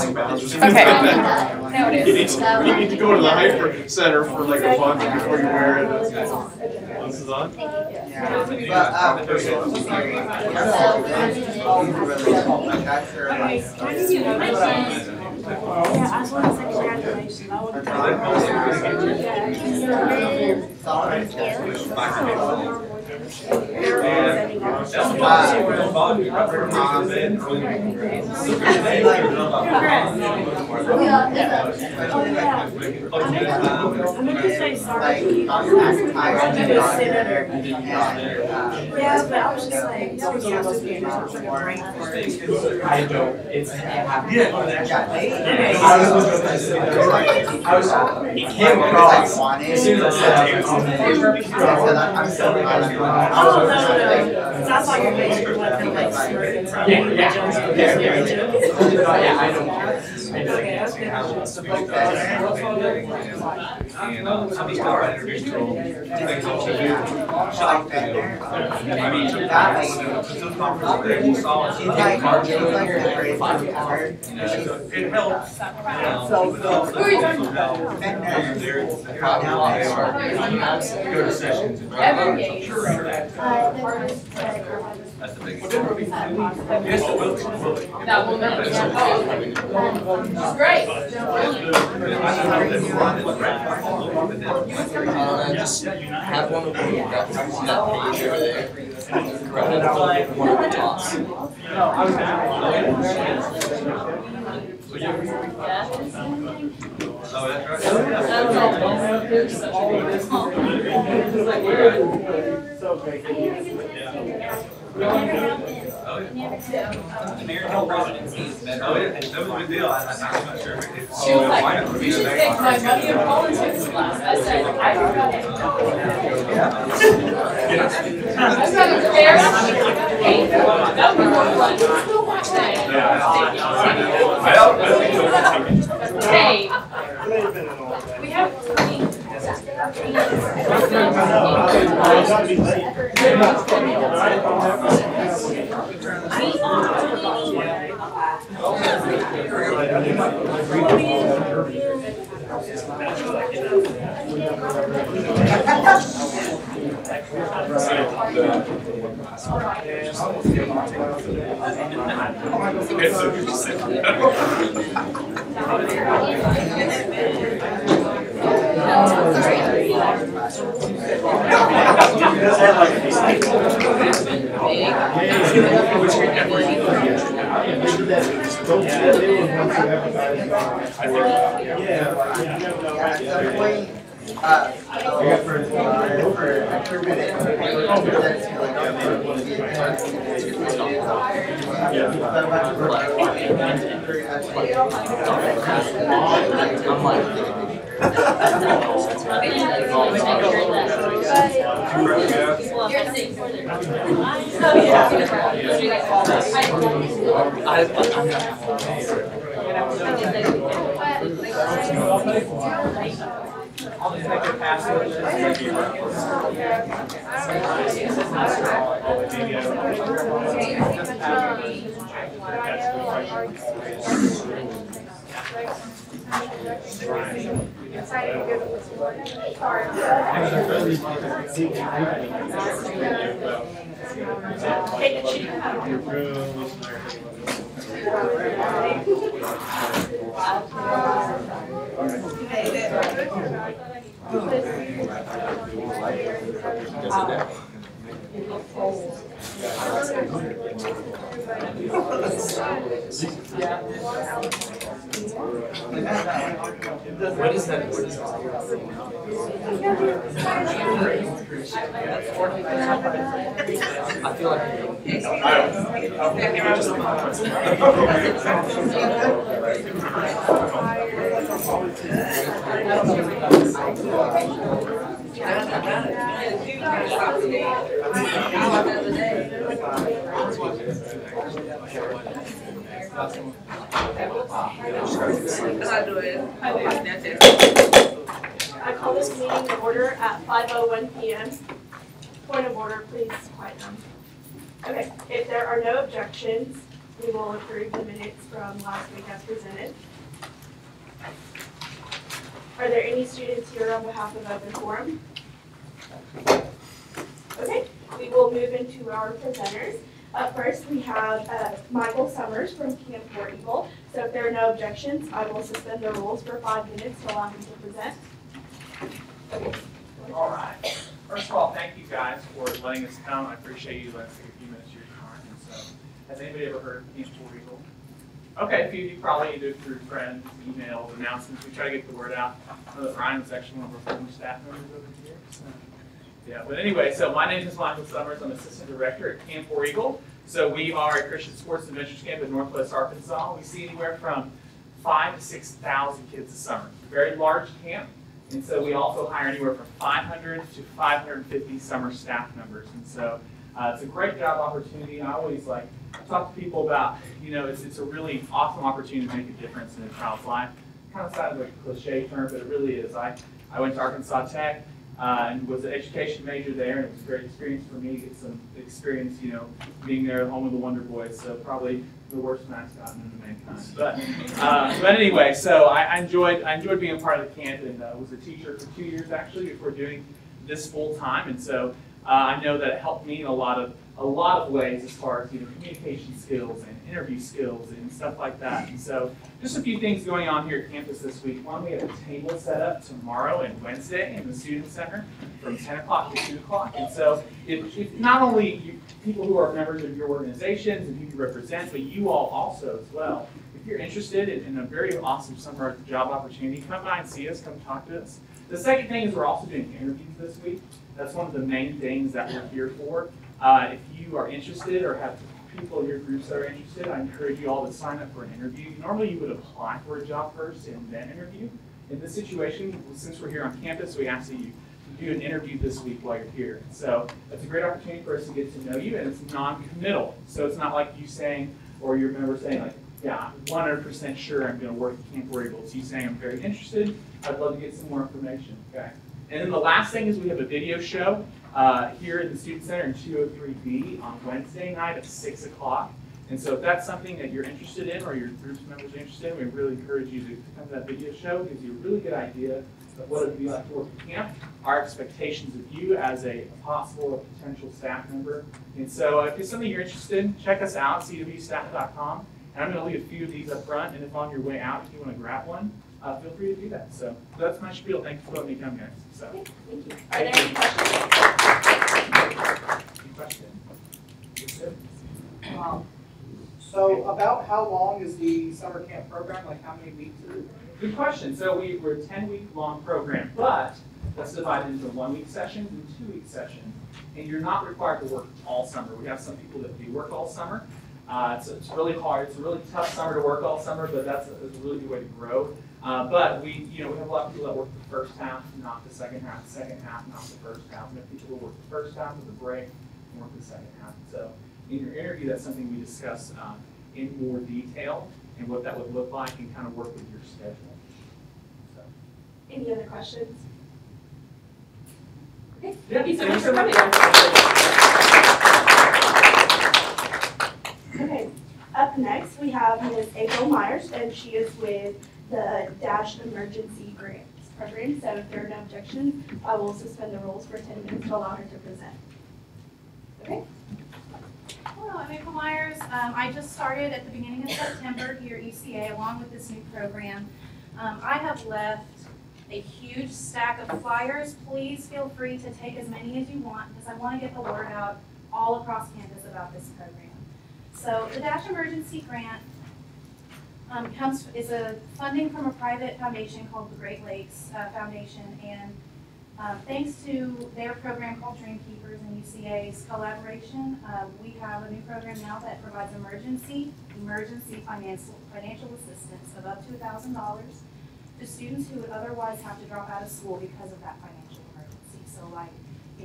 Okay. Now it is. You need to go to the Hyper Center for like a month before you wear it. This is on? Yeah, I just want to say congratulations. I would I meant to say sorry. Yeah, but I was just like, that was supposed to be a brain for it. I don't. It's he came across as soon as I said Oh, no. So I saw your face for what the like smirking. Yeah, I don't care. Okay, that's good. And somebody's got to introduce to things that you do. I mean, the conference there, you saw it. It helps. Who are you talking about? Go to sessions. That's the big one. Yes, it will. That woman. Great. Just have one of them that page over there. Grab it one of the tops. Oh, that's American presidency. That was a big deal. I'm not sure. She was like, you should take my money in politics class. I said, I don't know. That's not fair. Hey, that would be more fun. Still watch that. Hey, we have three. What is that? I feel like I call this meeting to order at 5:01 p.m. Point of order, please quiet down. Okay, if there are no objections, We will approve the minutes from last week as presented. Are there any students here on behalf of Open Forum? Okay, we will move into our presenters. Up first, we have Michael Summers from Camp War Eagle. So if there are no objections, I will suspend the rules for 5 minutes to allow him to present. All right. First of all, thank you guys for letting us come. I appreciate you letting us take a few minutes of your time. And so, has anybody ever heard of Camp War Eagle? Okay, a few of you probably do it through friends, emails, announcements. We try to get the word out. I know that Ryan was actually one of our former staff members over here. So. Yeah, but anyway, so my name is Michael Summers. I'm Assistant Director at Camp War Eagle. So we are a Christian Sports and Adventures Camp in Northwest Arkansas. We see anywhere from 5,000 to 6,000 kids a summer. It's a very large camp, and so we also hire anywhere from 500 to 550 summer staff members. And so it's a great job opportunity. I always talk to people about, it's a really awesome opportunity to make a difference in a child's life. Kind of sounds like a cliche term, but it really is. I went to Arkansas Tech. And was an education major there, and it was a great experience for me to get some experience, being there at home with the Wonder Boys. So probably the worst mascot known to mankind. But anyway, so I enjoyed being a part of the camp, and was a teacher for 2 years actually before doing this full time. And so I know that it helped me in a lot of ways as far as communication skills and interview skills and stuff like that. And so just a few things going on here at campus this week. One, we have a table set up tomorrow and Wednesday in the Student Center from 10 o'clock to 2 o'clock. And so if not only people who are members of your organizations and who you represent, but you all also as well. If you're interested in a very awesome summer job opportunity, come by and see us, come talk to us. The second thing is we're also doing interviews this week. That's one of the main things that we're here for. If you are interested or have people in your groups that are interested, I encourage you all to sign up for an interview. Normally you would apply for a job first and then interview. In this situation, since we're here on campus, we ask that you do an interview this week while you're here. So it's a great opportunity for us to get to know you, and it's non-committal. So it's not like you saying, or your member saying yeah, I'm 100% sure I'm going to work at Camp War Eagle. It's you saying I'm very interested, I'd love to get some more information, okay? And then the last thing is we have a video show here in the Student Center in 203B on Wednesday night at 6 o'clock. And so if that's something that you're interested in or your group's members are interested in, we really encourage you to come to that video show. It gives you a really good idea of what it would be like to work at camp, our expectations of you as a possible or potential staff member. And so if it's something you're interested in, check us out, cwstaff.com. And I'm going to leave a few of these up front, and if on your way out, if you want to grab one, feel free to do that. So that's my spiel. Thanks for letting me come, guys. So, Thank you. Are there any questions? Any questions? So about how long is the summer camp program? Like how many weeks is it? Good question. So we're a 10-week long program, but that's divided into 1-week sessions and 2-week sessions. And you're not required to work all summer. We have some people that do work all summer. It's really hard. It's a really tough summer to work all summer, but that's a really good way to grow. But we have a lot of people that work the first half, not the second half. The second half, not the first half. We have people who work the first half with a break and work the second half. So in your interview, that's something we discuss in more detail and what that would look like and kind of work with your schedule. So. Any other questions? Okay. Yeah, Thank you so much for coming. Okay, up next we have Ms. April Myers, and she is with the Dash Emergency Grants Program. So if there are no objections, I will suspend the rules for 10 minutes to allow her to present. Okay. Hello, I'm April Myers. I just started at the beginning of September here at UCA along with this new program. I have left a huge stack of flyers. Please feel free to take as many as you want because I want to get the word out all across campus about this program. So the Dash Emergency Grant is a funding from a private foundation called the Great Lakes Foundation, and thanks to their program called Dream Keepers and UCA's collaboration, we have a new program now that provides emergency financial assistance of up to $1,000 to students who would otherwise have to drop out of school because of that financial emergency. So like,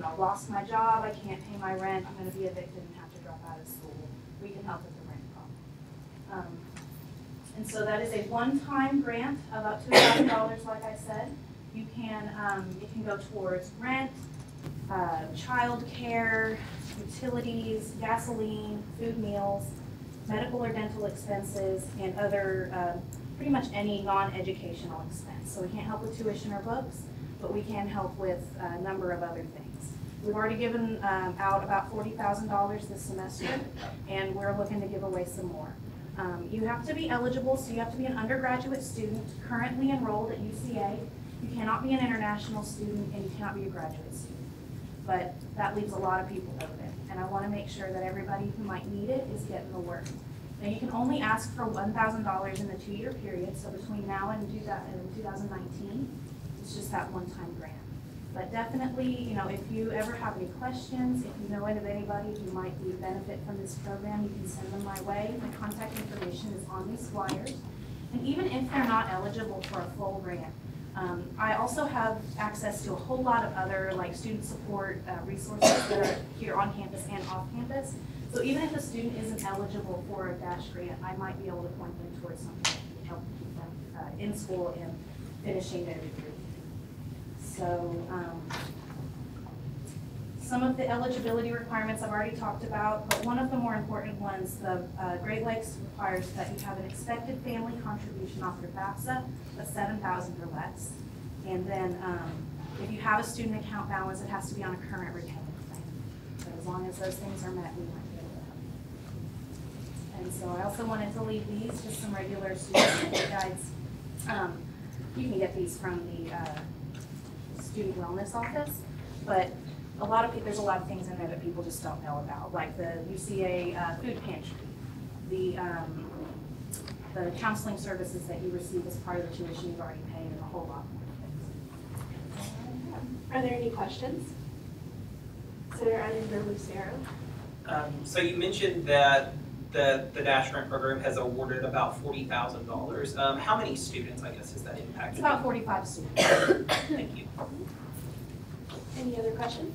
I lost my job, I can't pay my rent, I'm going to be evicted and have to drop out of school. We can help with the rent problem. And so that is a one-time grant of up to $1,000, like I said. You can, it can go towards rent, child care, utilities, gasoline, food meals, medical or dental expenses, and other, pretty much any non-educational expense. So we can't help with tuition or books, but we can help with a number of other things. We've already given out about $40,000 this semester, and we're looking to give away some more. You have to be eligible, so you have to be an undergraduate student currently enrolled at UCA. You cannot be an international student, and you cannot be a graduate student. But that leaves a lot of people open, and I want to make sure that everybody who might need it is getting the word. Now, you can only ask for $1,000 in the 2-year period, so between now and 2019, it's just that one-time grant. But definitely, you know, if you ever have any questions, if you know of anybody who might be benefit from this program, you can send them my way. My contact information is on these flyers. And even if they're not eligible for a full grant, I also have access to a whole lot of other like student support resources that are here on campus and off campus. So even if a student isn't eligible for a DASH grant, I might be able to point them towards something that can help keep them in school and finishing their degree. So some of the eligibility requirements I've already talked about, but one of the more important ones, the Great Lakes requires that you have an expected family contribution off your FAFSA of $7,000 or less. And then if you have a student account balance, it has to be on a current repayment plan. So as long as those things are met, we might be able to help you. And so I also wanted to leave these, just some regular student support guides. You can get these from the student wellness office, but there's a lot of things in there that people just don't know about, like the UCA food pantry, the counseling services that you receive as part of the tuition you've already paid, and a whole lot more things. Are there any questions? Senator Eisenberg Lucero. So you mentioned that the DASH grant program has awarded about $40,000. How many students, I guess, is that impacted? It's about 45 students. Thank you. Any other questions?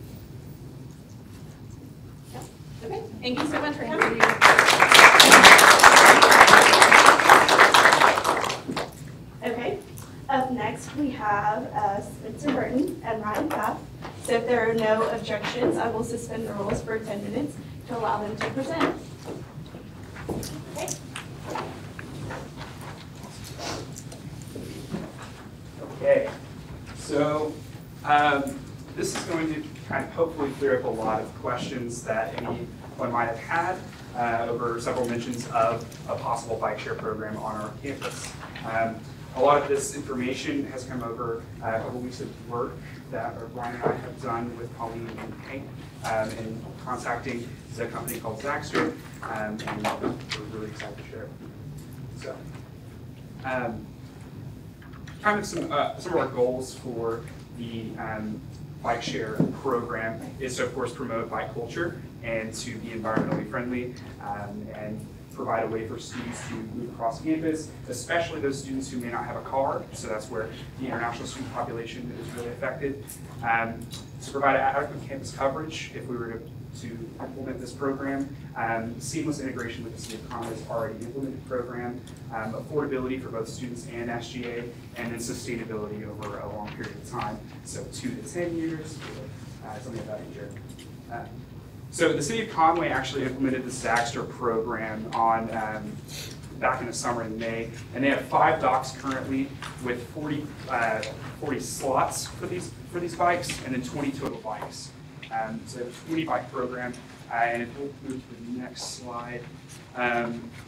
No? Okay, Thank you so much for coming. Okay, up next we have Spencer Burton and Ryan Pfaff. So if there are no objections, I will suspend the rules for 10 minutes to allow them to present. Okay. Okay, so this is going to kind of hopefully clear up a lot of questions that anyone might have had over several mentions of a possible bike share program on our campus. A lot of this information has come over a couple weeks of work that Brian and I have done with Colleen and Hank in contacting the company called Zaxter, and we're really excited to share it. So, kind of some of our goals for the bike share program is to, of course, promote bike culture and to be environmentally friendly and provide a way for students to move across campus, especially those students who may not have a car. So that's where the international student population is really affected. To provide adequate campus coverage if we were to implement this program, seamless integration with the City of Conway's already implemented program, affordability for both students and SGA, and then sustainability over a long period of time, so 2 to 10 years, or something of that nature. So the City of Conway actually implemented the Zaxter program on back in the summer in May, and they have 5 docks currently with 40 slots for these bikes, and then 20 total bikes. So they have a 20-bike program, and if we'll move to the next slide,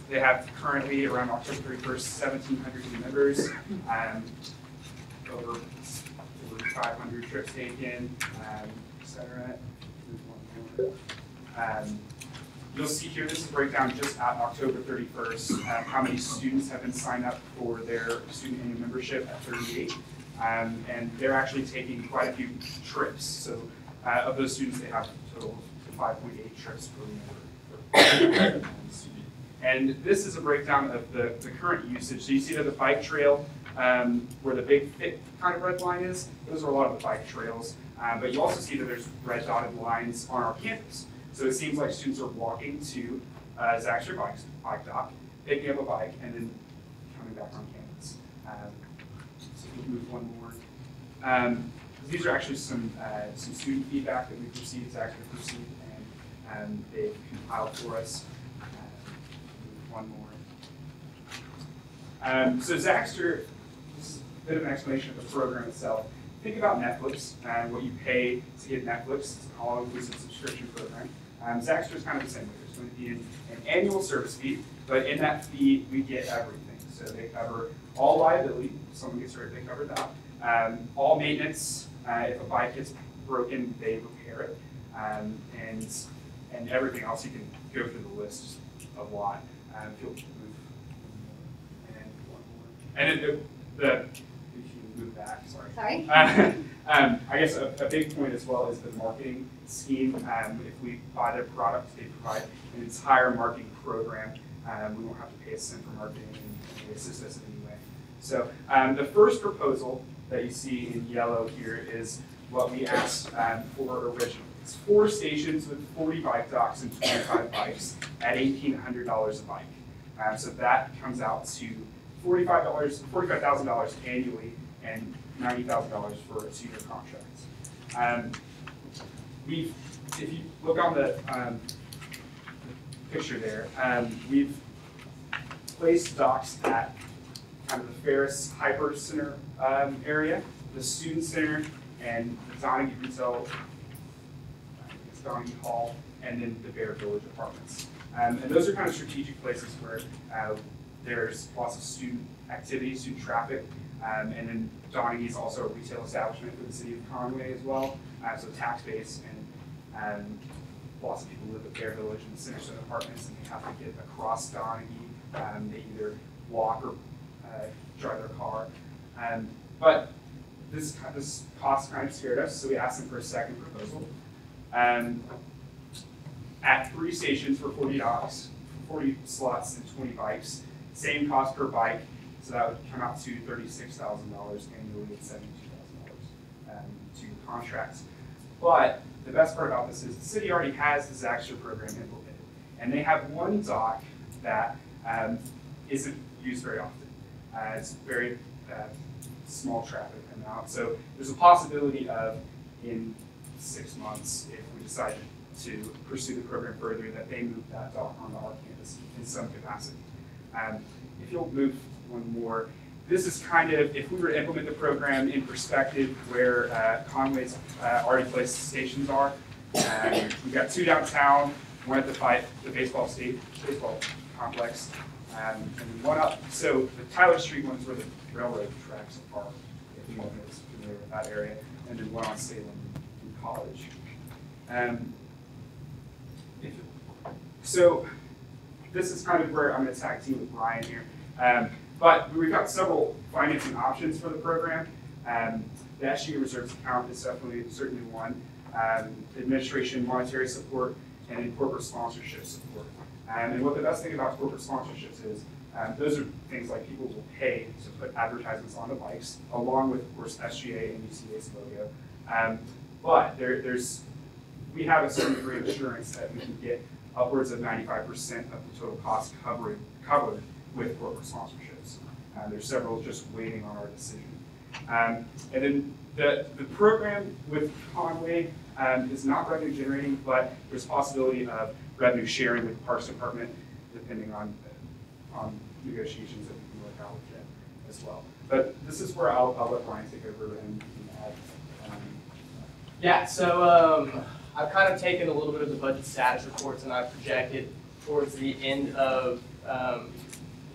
they have currently around October 31st, 1,700 new members, over 500 trips taken, et cetera. You'll see here, this is a breakdown just at October 31st, how many students have been signed up for their student annual membership at 38. And they're actually taking quite a few trips. So of those students, they have a total of 5.8 trips per member. And this is a breakdown of the current usage. So you see that the bike trail, where the big thick kind of red line is, those are a lot of the bike trails. But you also see that there's red dotted lines on our campus. So it seems like students are walking to Zaxter bike dock, picking up a bike, and then coming back on campus. So we'll move one more. These are actually some student feedback that we've received, Zaxter received, and they've compiled for us. one more. So Zaxter, this is a bit of an explanation of the program itself. Think about Netflix and what you pay to get Netflix. It's an all-inclusive subscription program. Zaxter is kind of the same way. There's going to be an annual service fee, but in that fee, we get everything. So they cover all liability. If someone gets hurt, they cover that. All maintenance. If a bike gets broken, they repair it. And everything else, you can go through the list a lot. If you'll move. And then if you move back, sorry. I guess a big point as well is the marketing scheme. If we buy their product, they provide an entire marketing program. We won't have to pay a cent for marketing, and they assist us in any way. So the first proposal that you see in yellow here is what we asked for originally. It's 4 stations with 40 bike docks and 25 bikes at $1,800 a bike. So that comes out to $45,000 annually and $90,000 for a 2-year contract. If you look on the picture there, we've placed docks at kind of the Ferris Hyper Center area, the Student Center, and the Donaghy Retail, Donaghy Hall, and then the Bear Village Apartments. And those are kind of strategic places where there's lots of student activity, student traffic, and then Donaghy is also a retail establishment for the city of Conway as well, so tax base, and lots of people live at Bear Village and the Centerstone Apartments, and they have to get across Donaghy. They either walk or drive their car. But this cost kind of scared us, so we asked them for a second proposal. At 3 stations for 40 docks, 40 slots and 20 bikes, same cost per bike, so that would come out to $36,000 annually and $72,000 to contracts. But the best part about this is the city already has the Zaxter program implemented, and they have one dock that isn't used very often. It's very small traffic amount, so there's a possibility of in 6 months, if we decide to pursue the program further, that they move that dock onto our campus in some capacity. If you'll move one more, this is kind of, if we were to implement the program in perspective where Conway's already placed stations are. We've got 2 downtown, 1 at the baseball complex, and 1 up. So the Tyler Street one's where the railroad tracks are, if you want to know familiar with that area, and then 1 on Salem in College. So this is kind of where I'm going to tag team with Brian here. But we've got several financing options for the program. The SGA Reserves account is certainly one. Administration, monetary support, and then corporate sponsorship support. And what the best thing about corporate sponsorships is, those are things like people will pay to put advertisements on the bikes, along with, of course, SGA and UCA's logo. But we have a certain degree of assurance that we can get upwards of 95% of the total cost covered with corporate sponsorships. There's several just waiting on our decision. And then the program with Conway is not revenue generating, but there's possibility of revenue sharing with the Parks Department, depending on negotiations that we can work out with them as well. But this is where I'll let Brian take over and add. Yeah, so I've kind of taken a little bit of the budget status reports and I've projected towards the end of the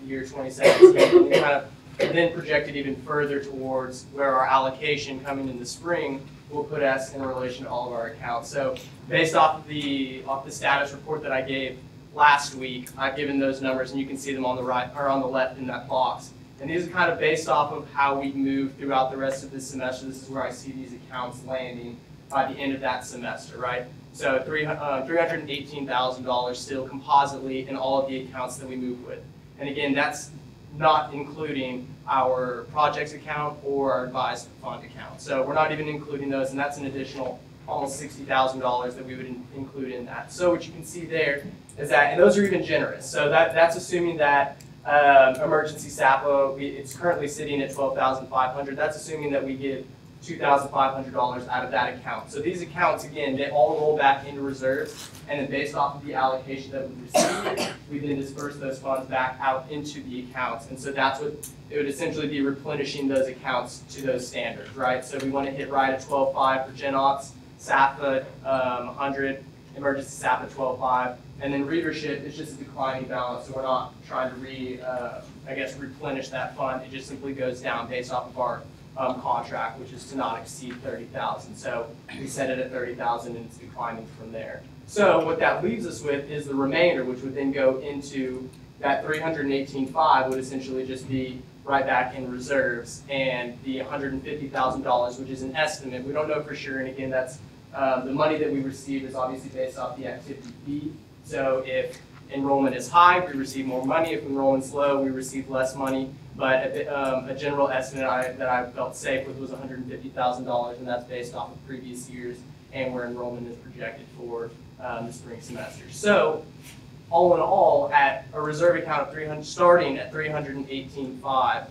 year 2017 and kind of then projected even further towards where our allocation coming in the spring will put us in relation to all of our accounts. So based off the status report that I gave last week, I've given those numbers and you can see them on the right or on the left in that box. And these are kind of based off of how we move throughout the rest of this semester. This is where I see these accounts landing by the end of that semester, right? So $318,000 still compositely in all of the accounts that we move with. And again, that's not including our projects account or our advised fund account. So we're not even including those, and that's an additional almost $60,000 that we would include in that. So what you can see there is that, and those are even generous. So that's assuming that emergency SAPA, it's currently sitting at $12,500. That's assuming that we get $2,500 out of that account. So these accounts, again, they all roll back into reserves, and then based off of the allocation that we receive, we then disperse those funds back out into the accounts. And so that's what it would essentially be, replenishing those accounts to those standards, right? So we want to hit right at 12.5 for Gen Ops, SAFA 100, emergency SAFA 12.5, and then readership is just a declining balance, so we're not trying to replenish that fund. It just simply goes down based off of our contract, which is to not exceed 30,000. So we set it at 30,000 and it's declining from there. So what that leaves us with is the remainder, which would then go into that 318.5 would essentially just be right back in reserves, and the $150,000, which is an estimate. We don't know for sure, and again, that's the money that we receive is obviously based off the activity fee. So if enrollment is high, we receive more money. If enrollment's low, we receive less money. But a general estimate that I felt safe with was $150,000, and that's based off of previous years and where enrollment is projected for the spring semester. So all in all, at a reserve account of 300, starting at 318.5,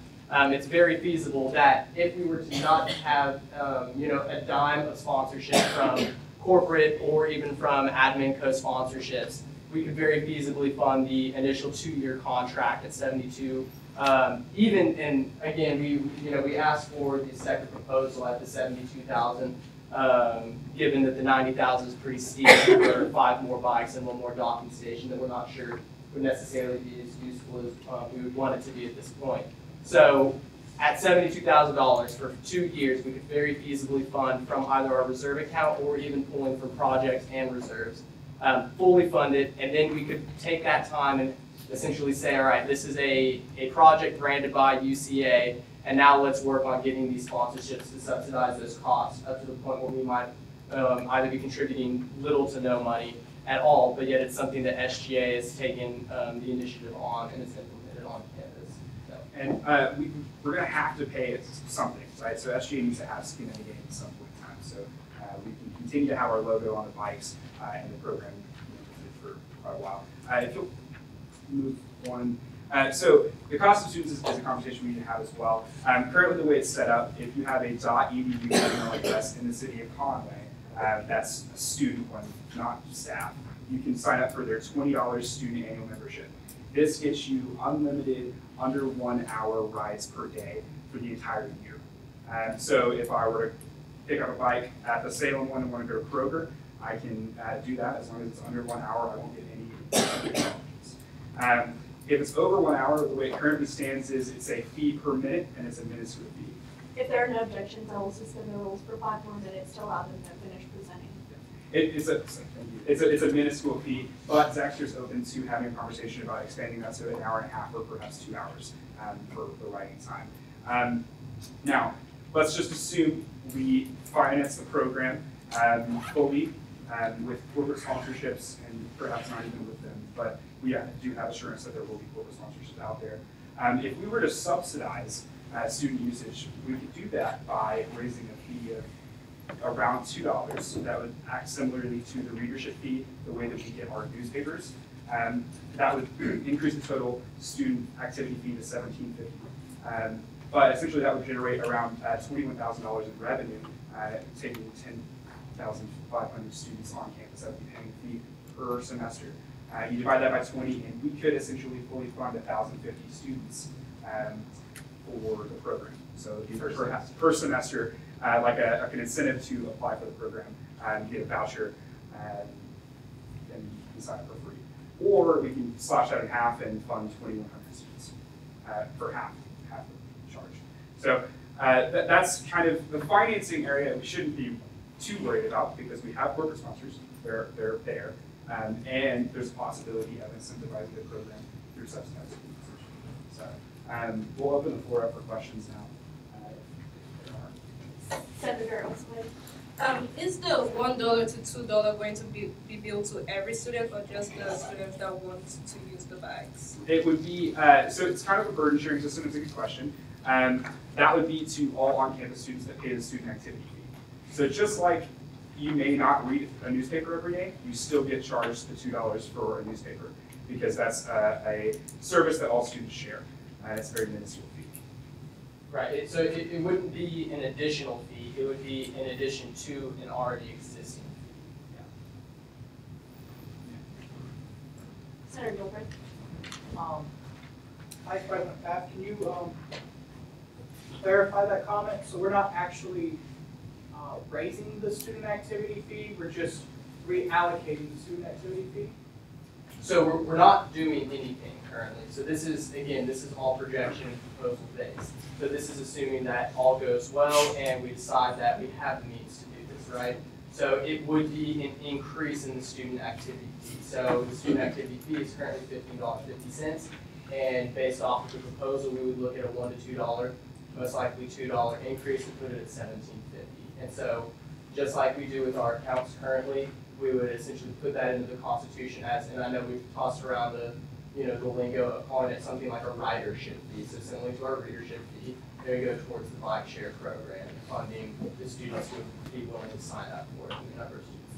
it's very feasible that if we were to not have a dime of sponsorship from corporate or even from admin co-sponsorships, we could very feasibly fund the initial 2-year contract at 72. Even, and again, we asked for the second proposal at the 72,000, given that the 90,000 is pretty steep for 5 more bikes and 1 more docking station that we're not sure would necessarily be as useful as we would want it to be at this point. So at $72,000 for 2 years, we could very feasibly fund from either our reserve account or even pulling from projects and reserves, fully fund it, and then we could take that time and essentially say, all right, this is a project branded by UCA, and now let's work on getting these sponsorships to subsidize those costs up to the point where we might either be contributing little to no money at all, but yet it's something that SGA has taken the initiative on and it's implemented on campus. So. And we're going to have to pay something, right? So SGA needs to have skin in the game at some point in time. So we can continue to have our logo on the bikes and the program for quite a while. If you'll move on. So the cost of students is a conversation we need to have as well. Currently, the way it's set up, if you have a .edu email address in the city of Conway, that's a student one, not staff, you can sign up for their $20 student annual membership. This gets you unlimited under 1 hour rides per day for the entire year. So if I were to pick up a bike at the Salem one and want to go to Kroger, I can do that as long as it's under 1 hour. I won't get any if it's over 1 hour, the way it currently stands is it's a fee per minute and it's a minuscule fee. If there are no objections, I will suspend the rules for 5 more minutes to allow them to finish presenting. It's a minuscule fee, but Zaxter's open to having a conversation about expanding that to 1.5 hours or perhaps 2 hours for the writing time. Now, let's just assume we finance the program fully with corporate sponsorships and perhaps not even with them, but we do have assurance that there will be corporate sponsorships out there. If we were to subsidize student usage, we could do that by raising a fee of around $2. So that would act similarly to the readership fee, the way that we get our newspapers. That would increase the total student activity fee to $17.50. But essentially that would generate around $21,000 in revenue, taking 10,500 students on campus. That would be paying a fee per semester. You divide that by 20, and we could essentially fully fund 1,050 students for the program. So per semester, like an incentive to apply for the program, get a voucher, and sign up for free. Or we can slash that in half and fund 2,100 students for half the charge. So that's kind of the financing area we shouldn't be too worried about because we have corporate sponsors. They're there. And there's a possibility of incentivizing the program through subsidized student. So we'll open the floor up for questions now. Senator Oswald. Is the $1 to $2 going to be billed to every student or just the students that want to use the bikes? It would be, so it's kind of a burden sharing system, it's a good question. That would be to all on-campus students that pay the student activity fee. So just like you may not read a newspaper every day, you still get charged the $2 for a newspaper because that's a service that all students share. It's a very minuscule fee. Right, so it wouldn't be an additional fee. it would be in addition to an already existing. Senator Gilbert. Vice President Pfaff, can you clarify that comment? So we're not actually raising the student activity fee, we're just reallocating the student activity fee? So we're not doing anything currently. So this is, again, this is all projection and proposal based. So this is assuming that all goes well and we decide that we have the means to do this, right? So it would be an increase in the student activity fee. So the student activity fee is currently $15.50. And based off of the proposal, we would look at a $1 to $2, most likely $2 increase and put it at $17.50. And so just like we do with our accounts currently, we would essentially put that into the Constitution as, and I know we've tossed around the, the lingo of calling it something like a ridership fee. So similar to our readership fee, they go towards the bike share program, funding the students who would be willing to sign up for it, and the number of students.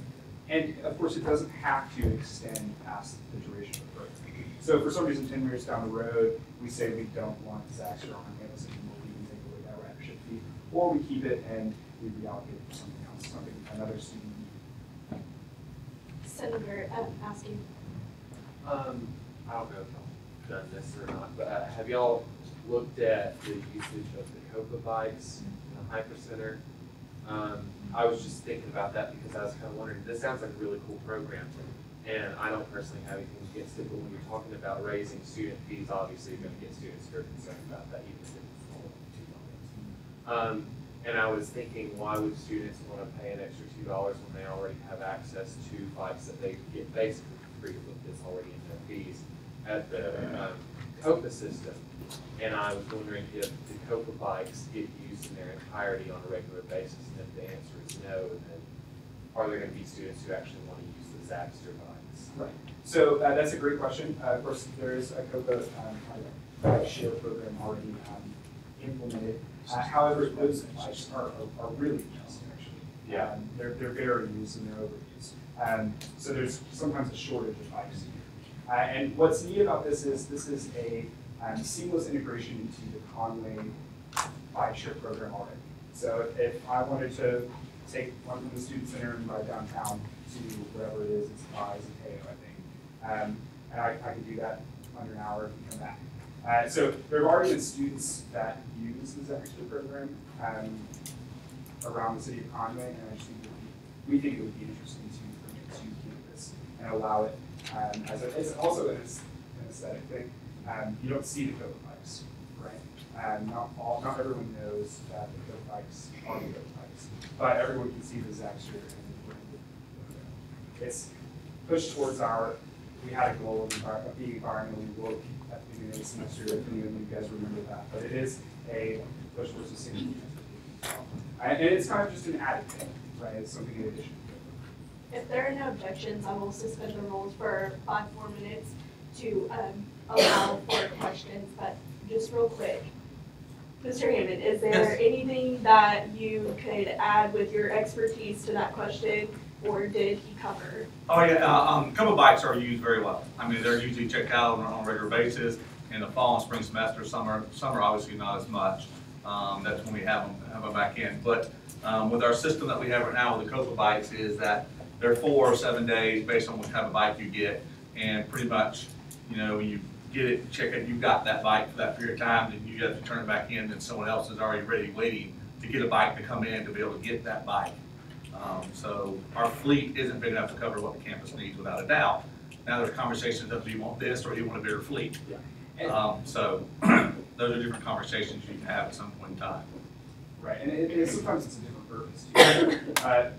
And of course, it doesn't have to extend past the duration of the program. So for some reason, 10 years down the road, we say we don't want Zaxter on campus anymore, we can take away that ridership fee, or we keep it and we reallocate it for something else, something another student need. Senator asking. I don't know if y'all done this or not, but have y'all looked at the usage of the Copa bikes in the Hyper Center? I was just thinking about that because I was kind of wondering, this sounds like a really cool program, and I don't personally have anything against it, but when you're talking about raising student fees, obviously you're going to get students who are concerned about that, even if it's only $2. And I was thinking, why would students want to pay an extra $2 when they already have access to bikes that they get basically free with this already in their fees at the Copa system? And I was wondering if the Copa bikes get used in their entirety on a regular basis, and if the answer is no, then are there going to be students who actually want to use the Zaxter bikes? Right. So that's a great question. Of course, there is a Copa bike share program already implemented. However, those bikes are really used, actually. Yeah. They're very used and they're overused. So there's sometimes a shortage of bikes. And what's neat about this is a seamless integration into the Conway bike share program already. So if I wanted to take one from the student center and ride downtown to wherever it is, it's Zateo, I think, and I can do that under an hour and come back. So there have already been students that use the Zaxter program around the city of Conway, and I just think we think it would be interesting to bring it to campus and allow it it's also an aesthetic thing. You don't see the Copa bikes, right? Not everyone knows that the Copa bikes are the Copa bikes, but everyone can see the Zaxter and the branded logo. It's pushed towards we had a goal of being environmentally woke at the beginning of the semester, if any of you guys remember that, but it is a push towards sustainable transportation. And it's kind of just an added thing, right? It's something in addition. If there are no objections, I will suspend the rules for 5 more minutes to allow for questions, but just real quick. Mr. Hammond, is there anything that you could add with your expertise to that question, or did he cover? Oh yeah, Copa bikes are used very well. I mean, they're usually checked out on a regular basis in the fall and spring semester. Summer obviously not as much. That's when we have them back in. But with our system that we have right now with the Copa bikes is that they're 4 or 7 days based on what kind of bike you get, and pretty much, when you get it, check it, you've got that bike for that period of time, then you have to turn it back in, and someone else is already ready waiting to get a bike to come in to be able to get that bike. So our fleet isn't big enough to cover what the campus needs without a doubt. Now there's conversations of do you want this or do you want a bigger fleet? Yeah. So those are different conversations you can have at some point in time. Right, and sometimes it's a different purpose too.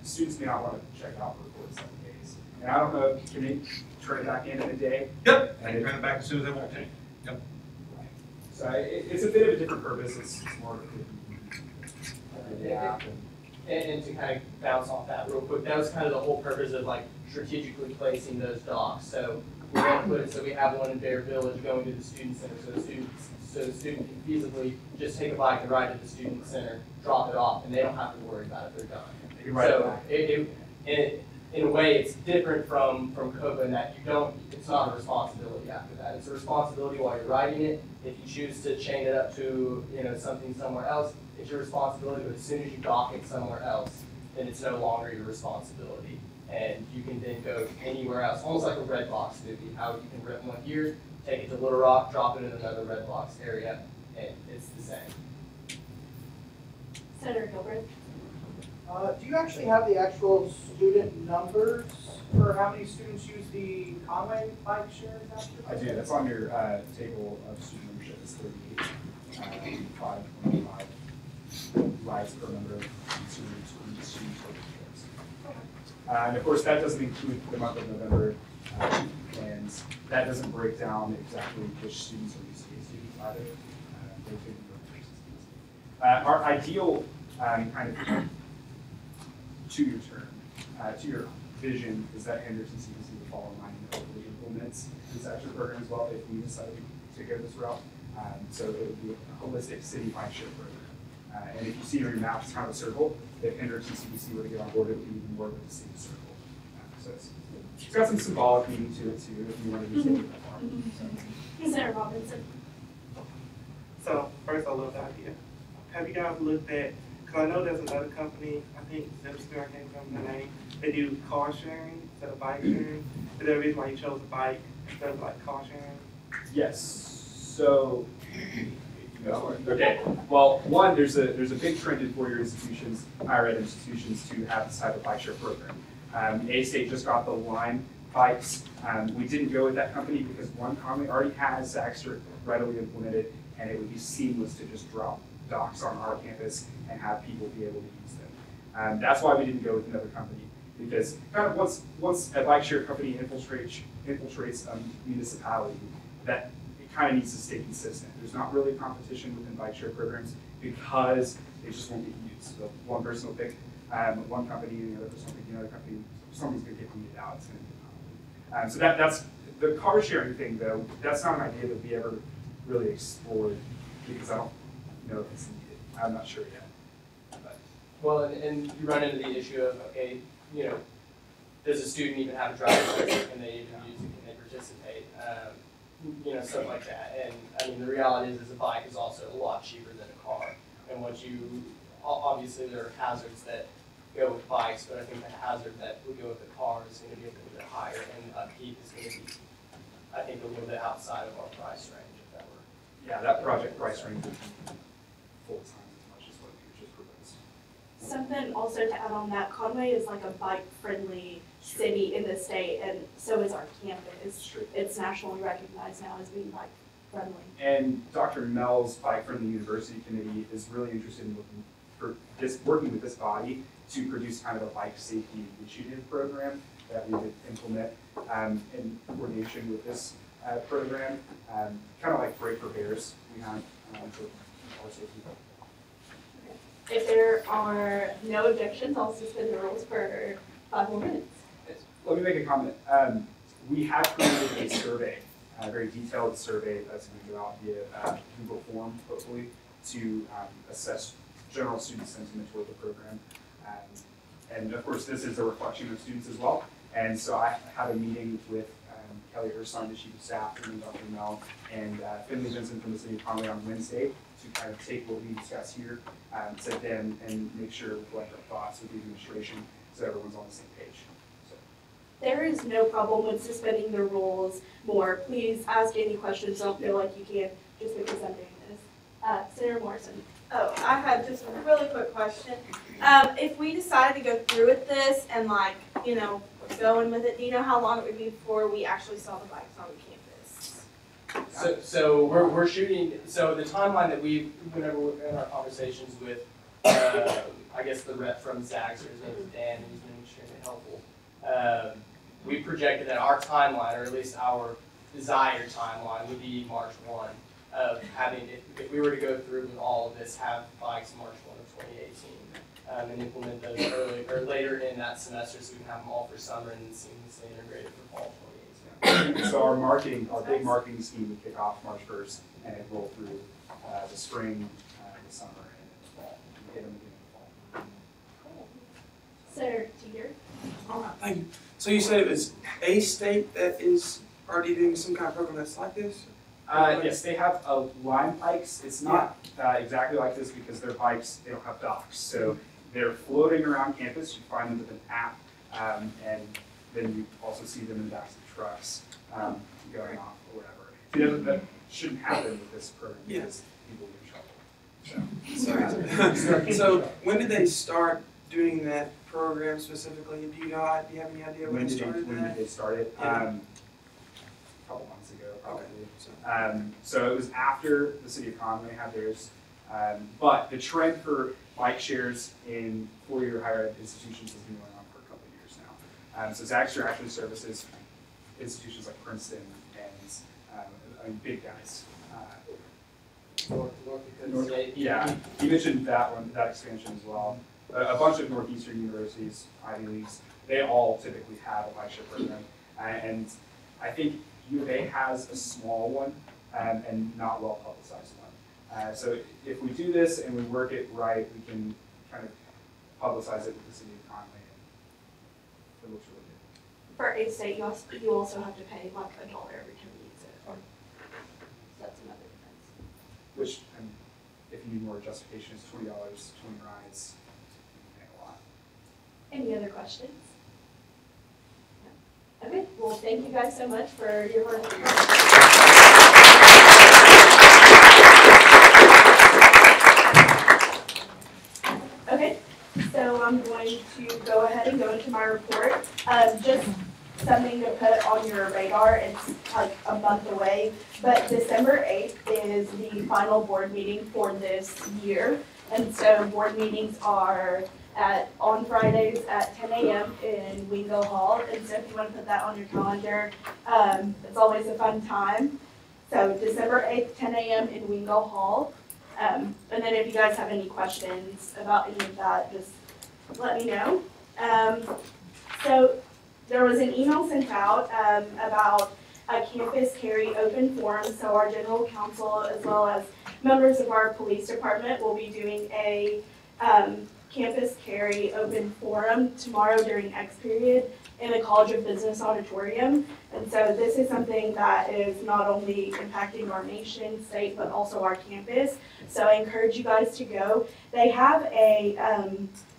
Students may not want to check out reports 7 days. And I don't know, can they turn it back in a day? Yep, they can turn it back as soon as they want to. Yep. Right. So it's a bit of a different purpose. It's more of a app. And to kind of bounce off that real quick, that was kind of the whole purpose of strategically placing those docks. So we want to put it so we have one in Bear Village going to the student center, so the student can feasibly just take a bike and ride to the student center, drop it off, and they don't have to worry about it. They're done. You can ride it back. in a way, it's different from COPA in that it's not a responsibility after that. It's a responsibility while you're writing it. If you choose to chain it up to something somewhere else, it's your responsibility, but as soon as you dock it somewhere else, then it's no longer your responsibility. And you can then go anywhere else, almost like a red box movie, how you can rent one here, take it to Little Rock, drop it in another red box area, and it's the same. Senator Gilbert. Do you actually have the actual student numbers for how many students use the Conway bike share? I do. That's on your table of student membership. It's 38, 525 rides per member of students or student trips. And of course, that doesn't include the month of November, and that doesn't break down exactly which students are UCA students either. They could be students. Our ideal kind of two-year term, two-year vision is that Henderson CDC will fall in line and hopefully implements this action program as well if we decide to go this route. So it would be a holistic city bike share program. And if you see on your map, it's kind of a circle. If Henderson CDC were to get on board, it would be even more of a distinct circle. So it's got some symbolic meaning to it too, if you want to just take it that far. Senator Robinson. So first, I love the idea. Have you guys looked at? Because I know there's another company, I think Zipster, I can't remember the name. They do car sharing instead of bike sharing. Is there a reason why you chose a bike instead of like car sharing? Yes. So. Okay. Well, one, there's a big trend in four-year institutions, higher ed institutions, to have this type of bike share program. A-State just got the Lime bikes. We didn't go with that company because one, Conway already has Zaxter readily implemented, and it would be seamless to just drop docks on our campus and have people be able to use them. That's why we didn't go with another company, because kind of once a bike share company infiltrates a municipality, that it kind of needs to stay consistent. There's not really competition within bike share programs because they just won't get used. So one person will pick one company and the other person will pick another company. Something's going to get weeded out. It's going to be so that's the car sharing thing, though. That's not an idea that we ever really explored because I don't know if it's needed. I'm not sure yet. But. Well, and you run into the issue of, okay, does a student even have a driver's license? Can they even use it? Can they participate? Stuff like that. And I mean, the reality is a bike is also a lot cheaper than a car. And obviously there are hazards that go with bikes, but I think the hazard that would go with the car is going to be a little bit higher, and upkeep is going to be, I think, a little bit outside of our price range, if that were. Yeah, that project price range would be 4 times as much as what you just proposed. Something also to add on that, Conway is like a bike-friendly city in the state, and so is our campus. It's nationally recognized now as being bike-friendly. And Dr. Mel's Bike Friendly University Committee is really interested in working with this body to produce kind of a bike safety initiative program that we would implement in coordination with this program, kind of like Break for Bears we have for our safety. If there are no objections, I'll suspend the rules for 5 more minutes. Let me make a comment. We have created a survey, a very detailed survey that's going to go out via Google Form, hopefully, to assess general student sentiment toward the program. And of course, this is a reflection of students as well. And so I had a meeting with Kelly Erstein, the chief of staff, and Dr. Mel, and Finley Jensen from the city of Conway on Wednesday to kind of take what we discuss here, to them and make sure we collect our thoughts with the administration so everyone's on the same page. So. There is no problem with suspending the rules more. Please ask any questions. Don't feel like you can just because I'm doing this. Senator Morrison. Oh, I had just a really quick question. If we decided to go through with this and going with it, do you know how long it would be before we actually saw the bikes on campus? So we're shooting. So the timeline that whenever we're in our conversations with, I guess the rep from Zaxter, his name is Dan, who's been extremely helpful. We projected that our timeline, or at least our desired timeline, would be March 1 of having, if we were to go through with all of this, have bikes March 1 of 2018, and implement those early or later in that semester, so we can have them all for summer and then seamlessly integrated for fall 2018. So our big marketing scheme would kick off March 1st and it roll through the spring, the summer, and the fall. We hit them again in the fall. Senator Teeter. All right, So you said it was a state that is already doing some kind of program that's like this? Yes, they have line bikes. It's not exactly like this because their bikes, they don't have docks. So they're floating around campus. You find them with an app, and then you also see them in the backs of trucks going off or whatever. That shouldn't happen with this program because people get in trouble. Sorry. So when did they start doing that program specifically? Do you have any idea when they started that? When did they start it? Yeah. A couple months ago, probably. So it was after the city of Conway had theirs. But the trend for bike shares in four-year higher ed institutions has been going on for a couple of years now. So Zagster actually services institutions like Princeton and big guys. Yeah, you mentioned that one, that expansion as well. A bunch of Northeastern universities, Ivy Leagues, they all typically have a bike share program. And I think U of A has a small one and not well publicized one. So if we do this and we work it right, we can kind of publicize it with the city of Conway. And it looks really good. For a state, you also have to pay like $1 every time you use it. So that's another difference. Which, if you need more justification, is $20, 20 rides. A lot. Any other questions? No? Okay, well, thank you guys so much for your work. Okay, so I'm going to go ahead and go into my report. Just something to put on your radar. It's like a month away, but December 8th is the final board meeting for this year. And so board meetings are on Fridays at 10 a.m. in Wingo Hall. And so if you want to put that on your calendar, it's always a fun time. So December 8th, 10 a.m. in Wingo Hall. And then if you guys have any questions about any of that, just let me know. So there was an email sent out about a campus carry open forum. So our general counsel, as well as members of our police department, will be doing a campus carry open forum tomorrow during X period in the College of Business auditorium. And so this is something that is not only impacting our nation, state, but also our campus. So I encourage you guys to go. They have a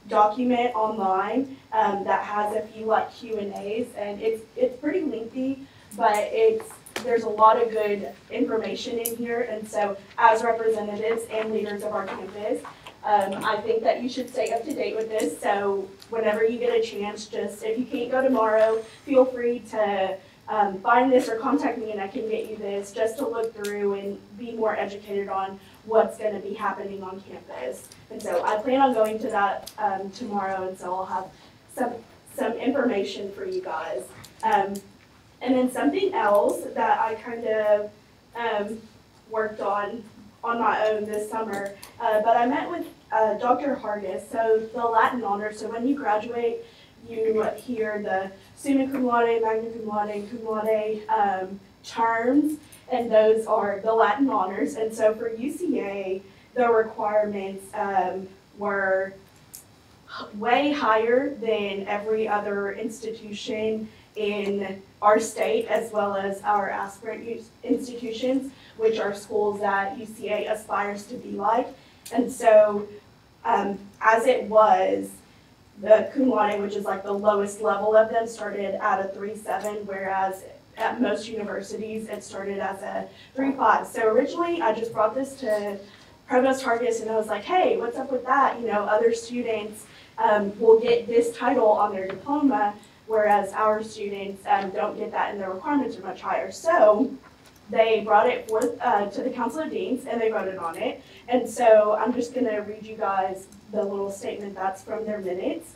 document online that has a few like Q&As, and it's pretty lengthy, but there's a lot of good information in here. And so as representatives and leaders of our campus, I think that you should stay up to date with this. So whenever you get a chance, just if you can't go tomorrow, feel free to find this or contact me and I can get you this just to look through and be more educated on what's going to be happening on campus. And so I plan on going to that tomorrow, and so I'll have some information for you guys. And then something else that I kind of worked on my own this summer, but I met with Dr. Hargis. So the Latin honors, so when you graduate, you hear the summa cum laude, magna cum laude, and cum laude terms, and those are the Latin honors. And so for UCA, the requirements were way higher than every other institution in our state, as well as our aspirant institutions, which are schools that UCA aspires to be like. And so as it was, the cum laude, which is like the lowest level of them, started at a 3.7, whereas at most universities it started as a 3.5. So originally I just brought this to Provost Hargis and I was like, hey, what's up with that? You know, other students will get this title on their diploma, whereas our students don't get that, and their requirements are much higher. So they brought it forth to the Council of Deans, and they voted on it. And so I'm just going to read you guys the little statement that's from their minutes.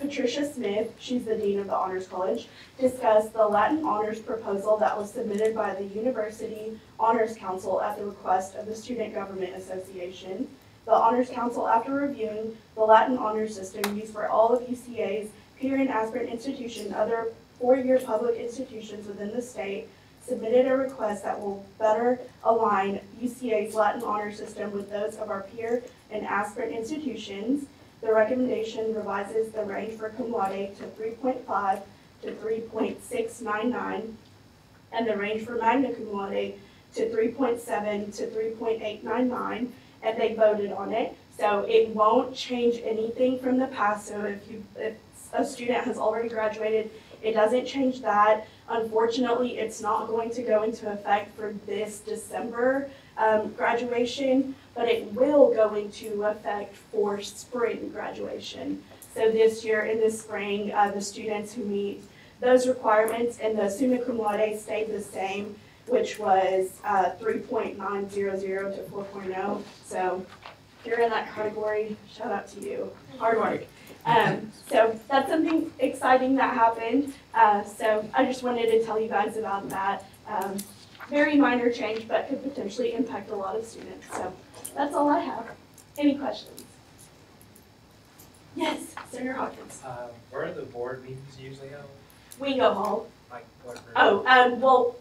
Patricia Smith, she's the Dean of the Honors College, discussed the Latin Honors proposal that was submitted by the University Honors Council at the request of the Student Government Association. The Honors Council, after reviewing the Latin Honors system used for all of UCA's peer and aspirant institutions and other four-year public institutions within the state, submitted a request that will better align UCA's Latin honor system with those of our peer and aspirant institutions. The recommendation revises the range for cum laude to 3.5 to 3.699, and the range for magna cum laude to 3.7 to 3.899, and they voted on it. So it won't change anything from the past. So if a student has already graduated, it doesn't change that. Unfortunately, it's not going to go into effect for this December graduation, but it will go into effect for spring graduation. So this year in the spring, the students who meet those requirements and the summa cum laude stayed the same, which was 3.900 to 4.0. So if you're in that category, shout out to you. Hard work. So that's something exciting that happened. So I just wanted to tell you guys about that. Very minor change, but could potentially impact a lot of students. So that's all I have. Any questions? Yes, Senator Hawkins. Where are the board meetings usually held? Wingo Hall. Like what room? Oh, well,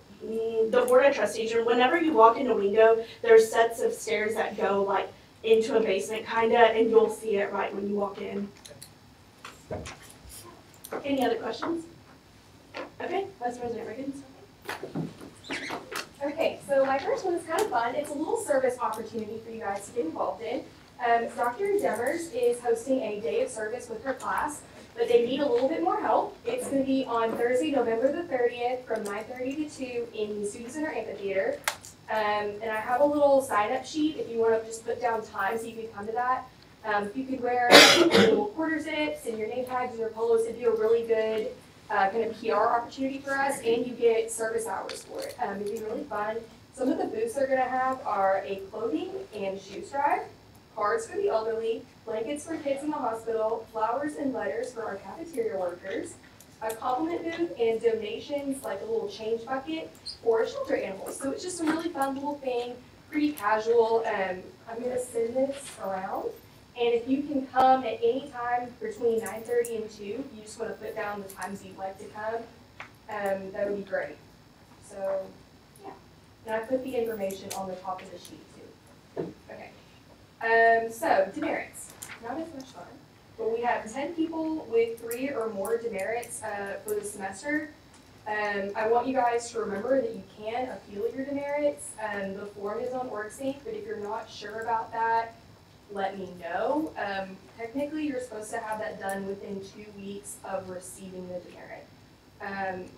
the Board of Trustees room, whenever you walk into Wingo, there's sets of stairs that go like into a basement kinda, and you'll see it right when you walk in. Any other questions? Okay, Vice President Riggins. Okay, so my first one is kind of fun. It's a little service opportunity for you guys to get involved in. Dr. Demers is hosting a day of service with her class, but they need a little bit more help. It's going to be on Thursday, November the 30th from 9:30 to 2 in the Student Center Amphitheater. And I have a little sign-up sheet if you want to just put down times so you can come to that. If you could wear little quarter zips and your name tags and your polos, it'd be a really good kind of PR opportunity for us, and you get service hours for it. It'd be really fun. Some of the booths they're going to have are a clothing and shoe stripe, cards for the elderly, blankets for kids in the hospital, flowers and letters for our cafeteria workers, a compliment booth, and donations like a little change bucket for shelter animals. So it's just a really fun little thing, pretty casual. I'm going to send this around. And if you can come at any time between 9:30 and 2, you just want to put down the times you'd like to come, that would be great. So, yeah. And I put the information on the top of the sheet too. Okay. So, demerits. Not as much fun, but we have 10 people with 3 or more demerits for the semester. I want you guys to remember that you can appeal your demerits. The form is on OrgSync, but if you're not sure about that, let me know. Technically, you're supposed to have that done within 2 weeks of receiving the demerit.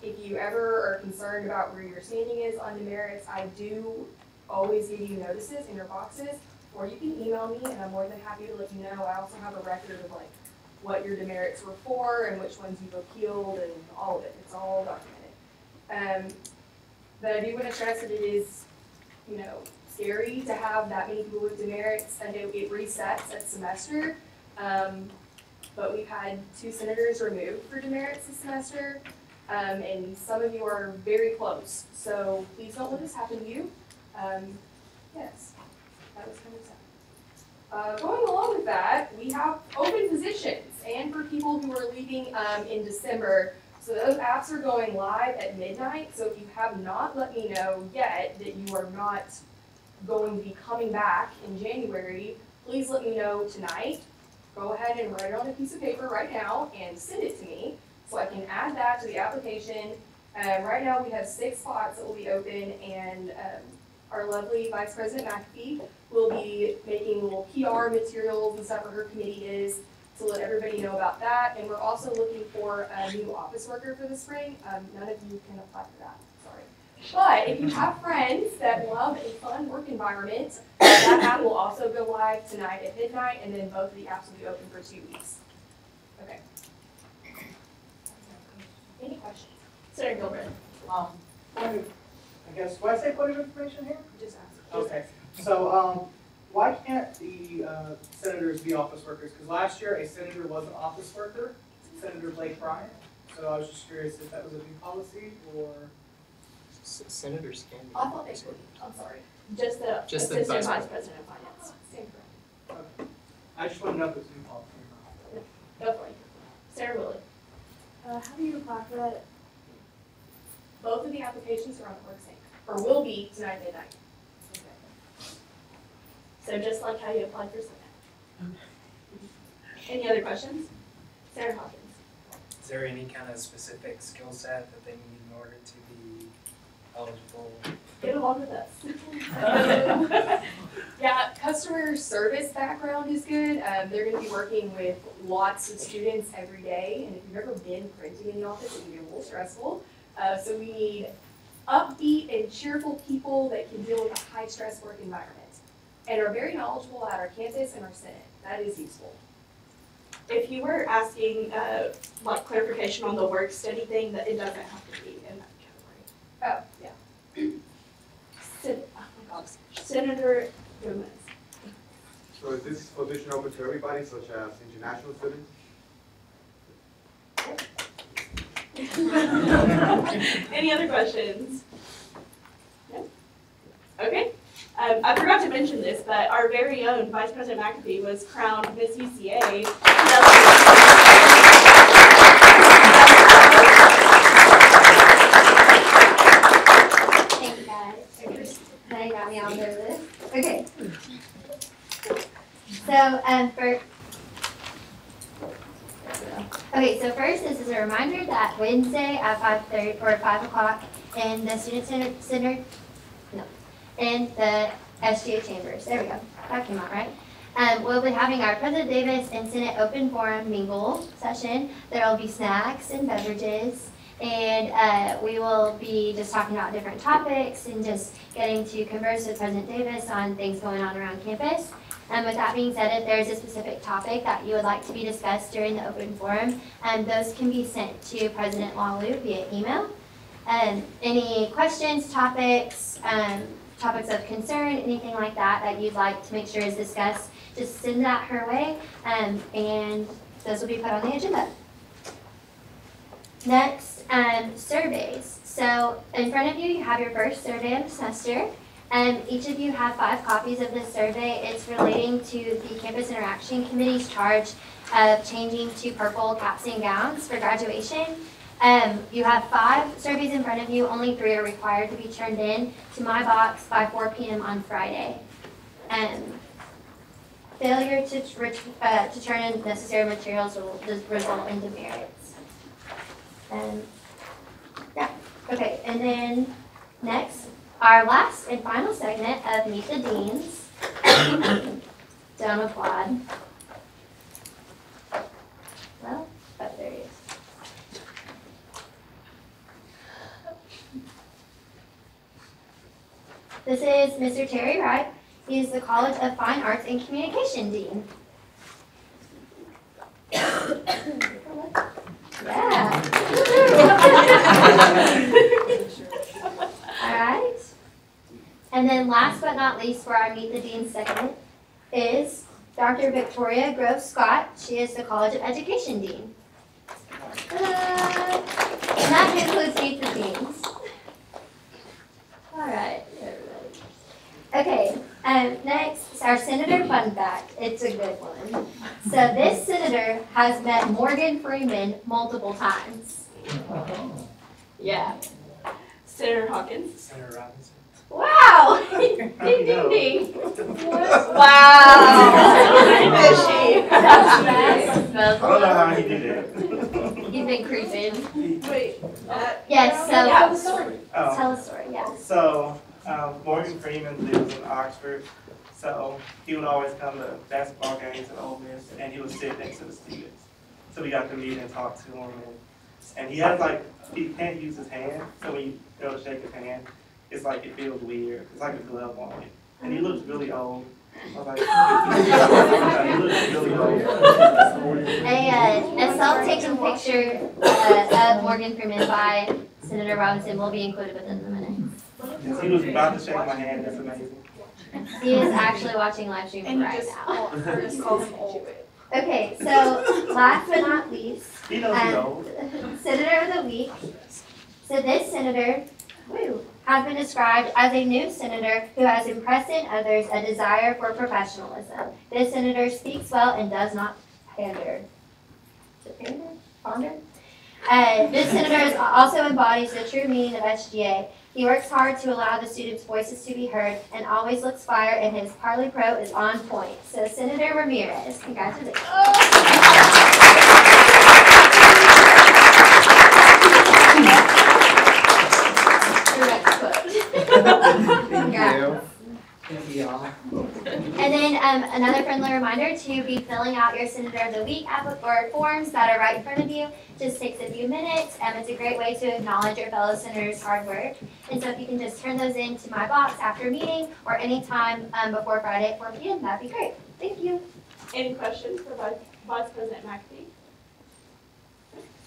If you ever are concerned about where your standing is on demerits, I do always give you notices in your boxes, or you can email me, and I'm more than happy to let you know. I also have a record of like what your demerits were for and which ones you've appealed and all of it. It's all documented. But I do want to stress that it is, you know, scary to have that many people with demerits. I know it resets at semester, but we've had 2 senators removed for demerits this semester, and some of you are very close. So please don't let this happen to you. Yes, that was kind of sad. Going along with that, we have open positions, and for people who are leaving in December. So those apps are going live at midnight. So if you have not let me know yet that you are not going to be coming back in January, please let me know tonight. Go ahead and write it on a piece of paper right now and send it to me so I can add that to the application. Right now we have 6 spots that will be open, and our lovely Vice President McAfee will be making little PR materials and stuff for her committee is to let everybody know about that. And we're also looking for a new office worker for the spring. None of you can apply for that, sorry. But if you have friends that love a fun work environment, that app will also go live tonight at midnight, and then both of the apps will be open for 2 weeks. Okay. Any questions? Senator Gilbert. I guess, do I say point of information here? Just ask. Okay. So, why can't the senators be office workers? Because last year a senator was an office worker, Senator Blake Bryant. So I was just curious if that was a new policy or. Senators can be. I thought they were. I'm sorry. Just the Assistant Vice President of Finance. Same for Okay. I just want to know if it's a new policy or not. Go for it. Sarah Willie. How do you apply for that? both of the applications are on OrgSync, or will be tonight at midnight. So just like how you applied for Senate. Any other questions? Sarah Hawkins. Is there any kind of specific skill set that they need in order to be eligible? Get along with us. Yeah, customer service background is good. They're gonna be working with lots of students every day, and if you've ever been printing in the office, it can be a little stressful. So we need upbeat and cheerful people that can deal with a high-stress work environment and are very knowledgeable at our campus and our Senate. That is useful. If you were asking, like clarification on the work study thing, that it doesn't have to be in that category. Oh, yeah. Oh my God, Senator Gomez. So is this position open to everybody, such as international students? Any other questions? No? Okay. I forgot to mention this, but our very own Vice President McAfee was crowned Miss UCA. Thank you, guys. Now you got me all nervous. Okay. So, so first, this is a reminder that Wednesday at 5:30 or 5 o'clock in the Student Center, in the SGA chambers. There we go. That came out right. We'll be having our President Davis and Senate Open Forum Mingle session. There will be snacks and beverages, and we will be just talking about different topics and just getting to converse with President Davis on things going on around campus. And with that being said, if there's a specific topic that you would like to be discussed during the open forum, those can be sent to President Lalu via email. Any questions, topics, topics of concern, anything like that that you'd like to make sure is discussed, just send that her way, and those will be put on the agenda. Next, surveys. So in front of you, you have your first survey of the semester. Each of you have 5 copies of this survey. It's relating to the Campus Interaction Committee's charge of changing to purple caps and gowns for graduation. You have 5 surveys in front of you. Only 3 are required to be turned in to my box by 4 p.m. on Friday. Failure to turn in necessary materials will result in demerits. Yeah. Okay, and then next, our last and final segment of Meet the Deans. Don't applaud. Well, but there he is. This is Mr. Terry Wright. He is the College of Fine Arts and Communication Dean. Yeah. All right. And then last but not least, for our Meet the Dean segment, is Dr. Victoria Grove Scott. She is the College of Education Dean. And that includes Meet the Deans. All right, everybody. Okay, next is our Senator Fun Fact. It's a good one. So this senator has met Morgan Freeman multiple times. Yeah. Senator Hawkins. Senator Robinson. Wow! Ding, ding, ding. Wow! Fishy. That's nice. I don't know how he did it. You've been creeping. Wait. Yes, so tell the story. Tell a story, yeah. So, Morgan Freeman lives in Oxford, so he would always come to basketball games at Ole Miss, and he would sit next to the students. So we got to meet and talk to him, and he has he can't use his hand, so when you go to shake his hand, it's like it feels weird. It's like a glove on it, and he looks really old. I was like, he looks really old. A self-taken picture of Morgan Freeman by Senator Robinson will be included within the minutes. He was about to shake my hand. That's amazing. He is actually watching live streaming right now. Okay, so last but not least, Senator of the Week. So this senator has been described as a new senator who has impressed in others a desire for professionalism. This senator speaks well and does not pander. Is it pander? Ponder? This senator also embodies the true meaning of SGA. He works hard to allow the students' voices to be heard and always looks fire, and his Parley Pro is on point. So Senator Ramirez, congratulations. Thank you. Thank you all. And then another friendly reminder to be filling out your Senator of the Week or forms that are right in front of you. Just takes a few minutes. It's a great way to acknowledge your fellow senators' hard work. And so if you can just turn those into my box after a meeting or anytime before Friday at 4 p.m., that'd be great. Thank you. Any questions for Vice President McAfee?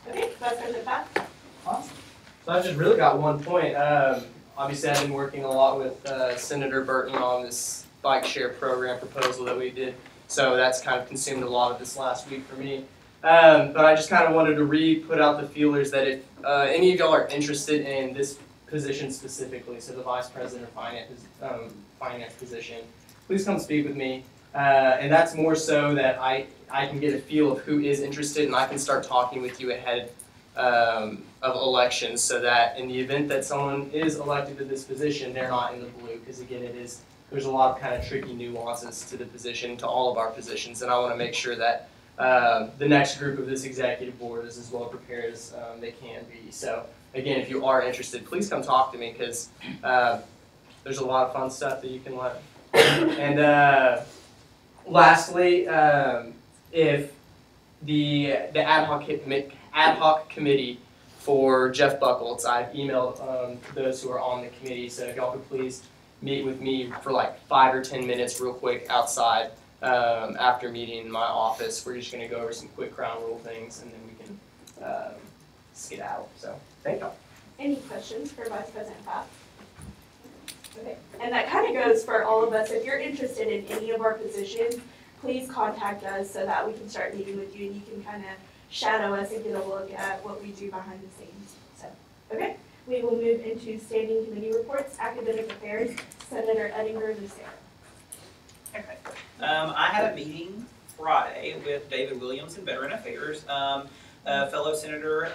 Okay, Vice President Pat? Awesome. So I've just really got one point. Obviously, I've been working a lot with Senator Burton on this bike share program proposal that we did. So that's kind of consumed a lot of this last week for me. But I just kind of wanted to put out the feelers that if any of y'all are interested in this position specifically, so the Vice President of Finance position, please come speak with me. And that's more so that I can get a feel of who is interested, and I can start talking with you ahead of elections, so that in the event that someone is elected to this position, they're not in the blue, because again, there's a lot of kind of tricky nuances to the position, to all of our positions, and I want to make sure that the next group of this executive board is as well prepared as they can be. So again, if you are interested, please come talk to me, because there's a lot of fun stuff that you can learn. And lastly, if the ad hoc committee for Jeff Buckles, I've emailed those who are on the committee, so if y'all could please meet with me for like 5 or 10 minutes real quick outside after meeting in my office. We're just going to go over some quick ground rule things, and then we can skedaddle. So thank y'all. Any questions for Vice President Pat? Okay, and that kind of goes for all of us. If you're interested in any of our positions, please contact us so that we can start meeting with you and you can kind of shadow us and get a look at what we do behind the scenes. So, okay, we will move into standing committee reports, academic affairs, Senator Ettinger Lucero. Okay. I had a meeting Friday with David Williams in Veteran Affairs. A fellow senator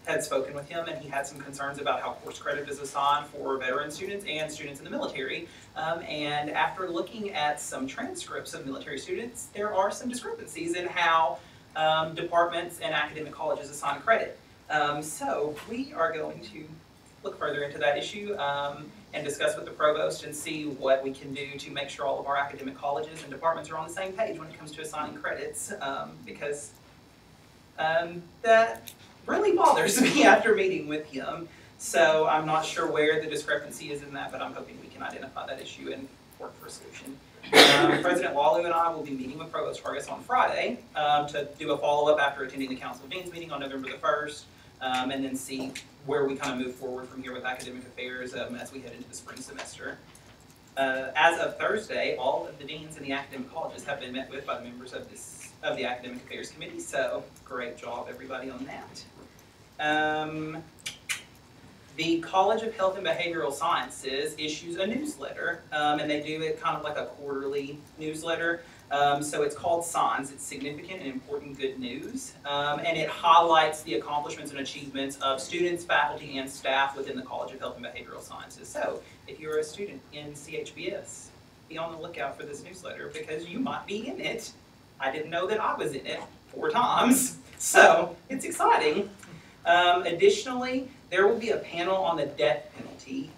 had spoken with him, and he had some concerns about how course credit is assigned for veteran students and students in the military. And after looking at some transcripts of military students, there are some discrepancies in how departments and academic colleges assign credit. So we are going to look further into that issue and discuss with the provost and see what we can do to make sure all of our academic colleges and departments are on the same page when it comes to assigning credits, because that really bothers me after meeting with him. So I'm not sure where the discrepancy is in that, but I'm hoping we can identify that issue and work for a solution. President Walu and I will be meeting with Provost Vargas on Friday to do a follow-up after attending the Council of Deans meeting on November the 1st, and then see where we kind of move forward from here with academic affairs as we head into the spring semester. As of Thursday, all of the deans in the academic colleges have been met with by the members of the Academic Affairs Committee, so great job everybody on that. The College of Health and Behavioral Sciences issues a newsletter, and they do it kind of like a quarterly newsletter. So it's called Signs. It's significant and important good news, and it highlights the accomplishments and achievements of students, faculty, and staff within the College of Health and Behavioral Sciences. So if you're a student in CHBS, be on the lookout for this newsletter because you might be in it. I didn't know that I was in it 4 times, so it's exciting. Additionally, there will be a panel on the death penalty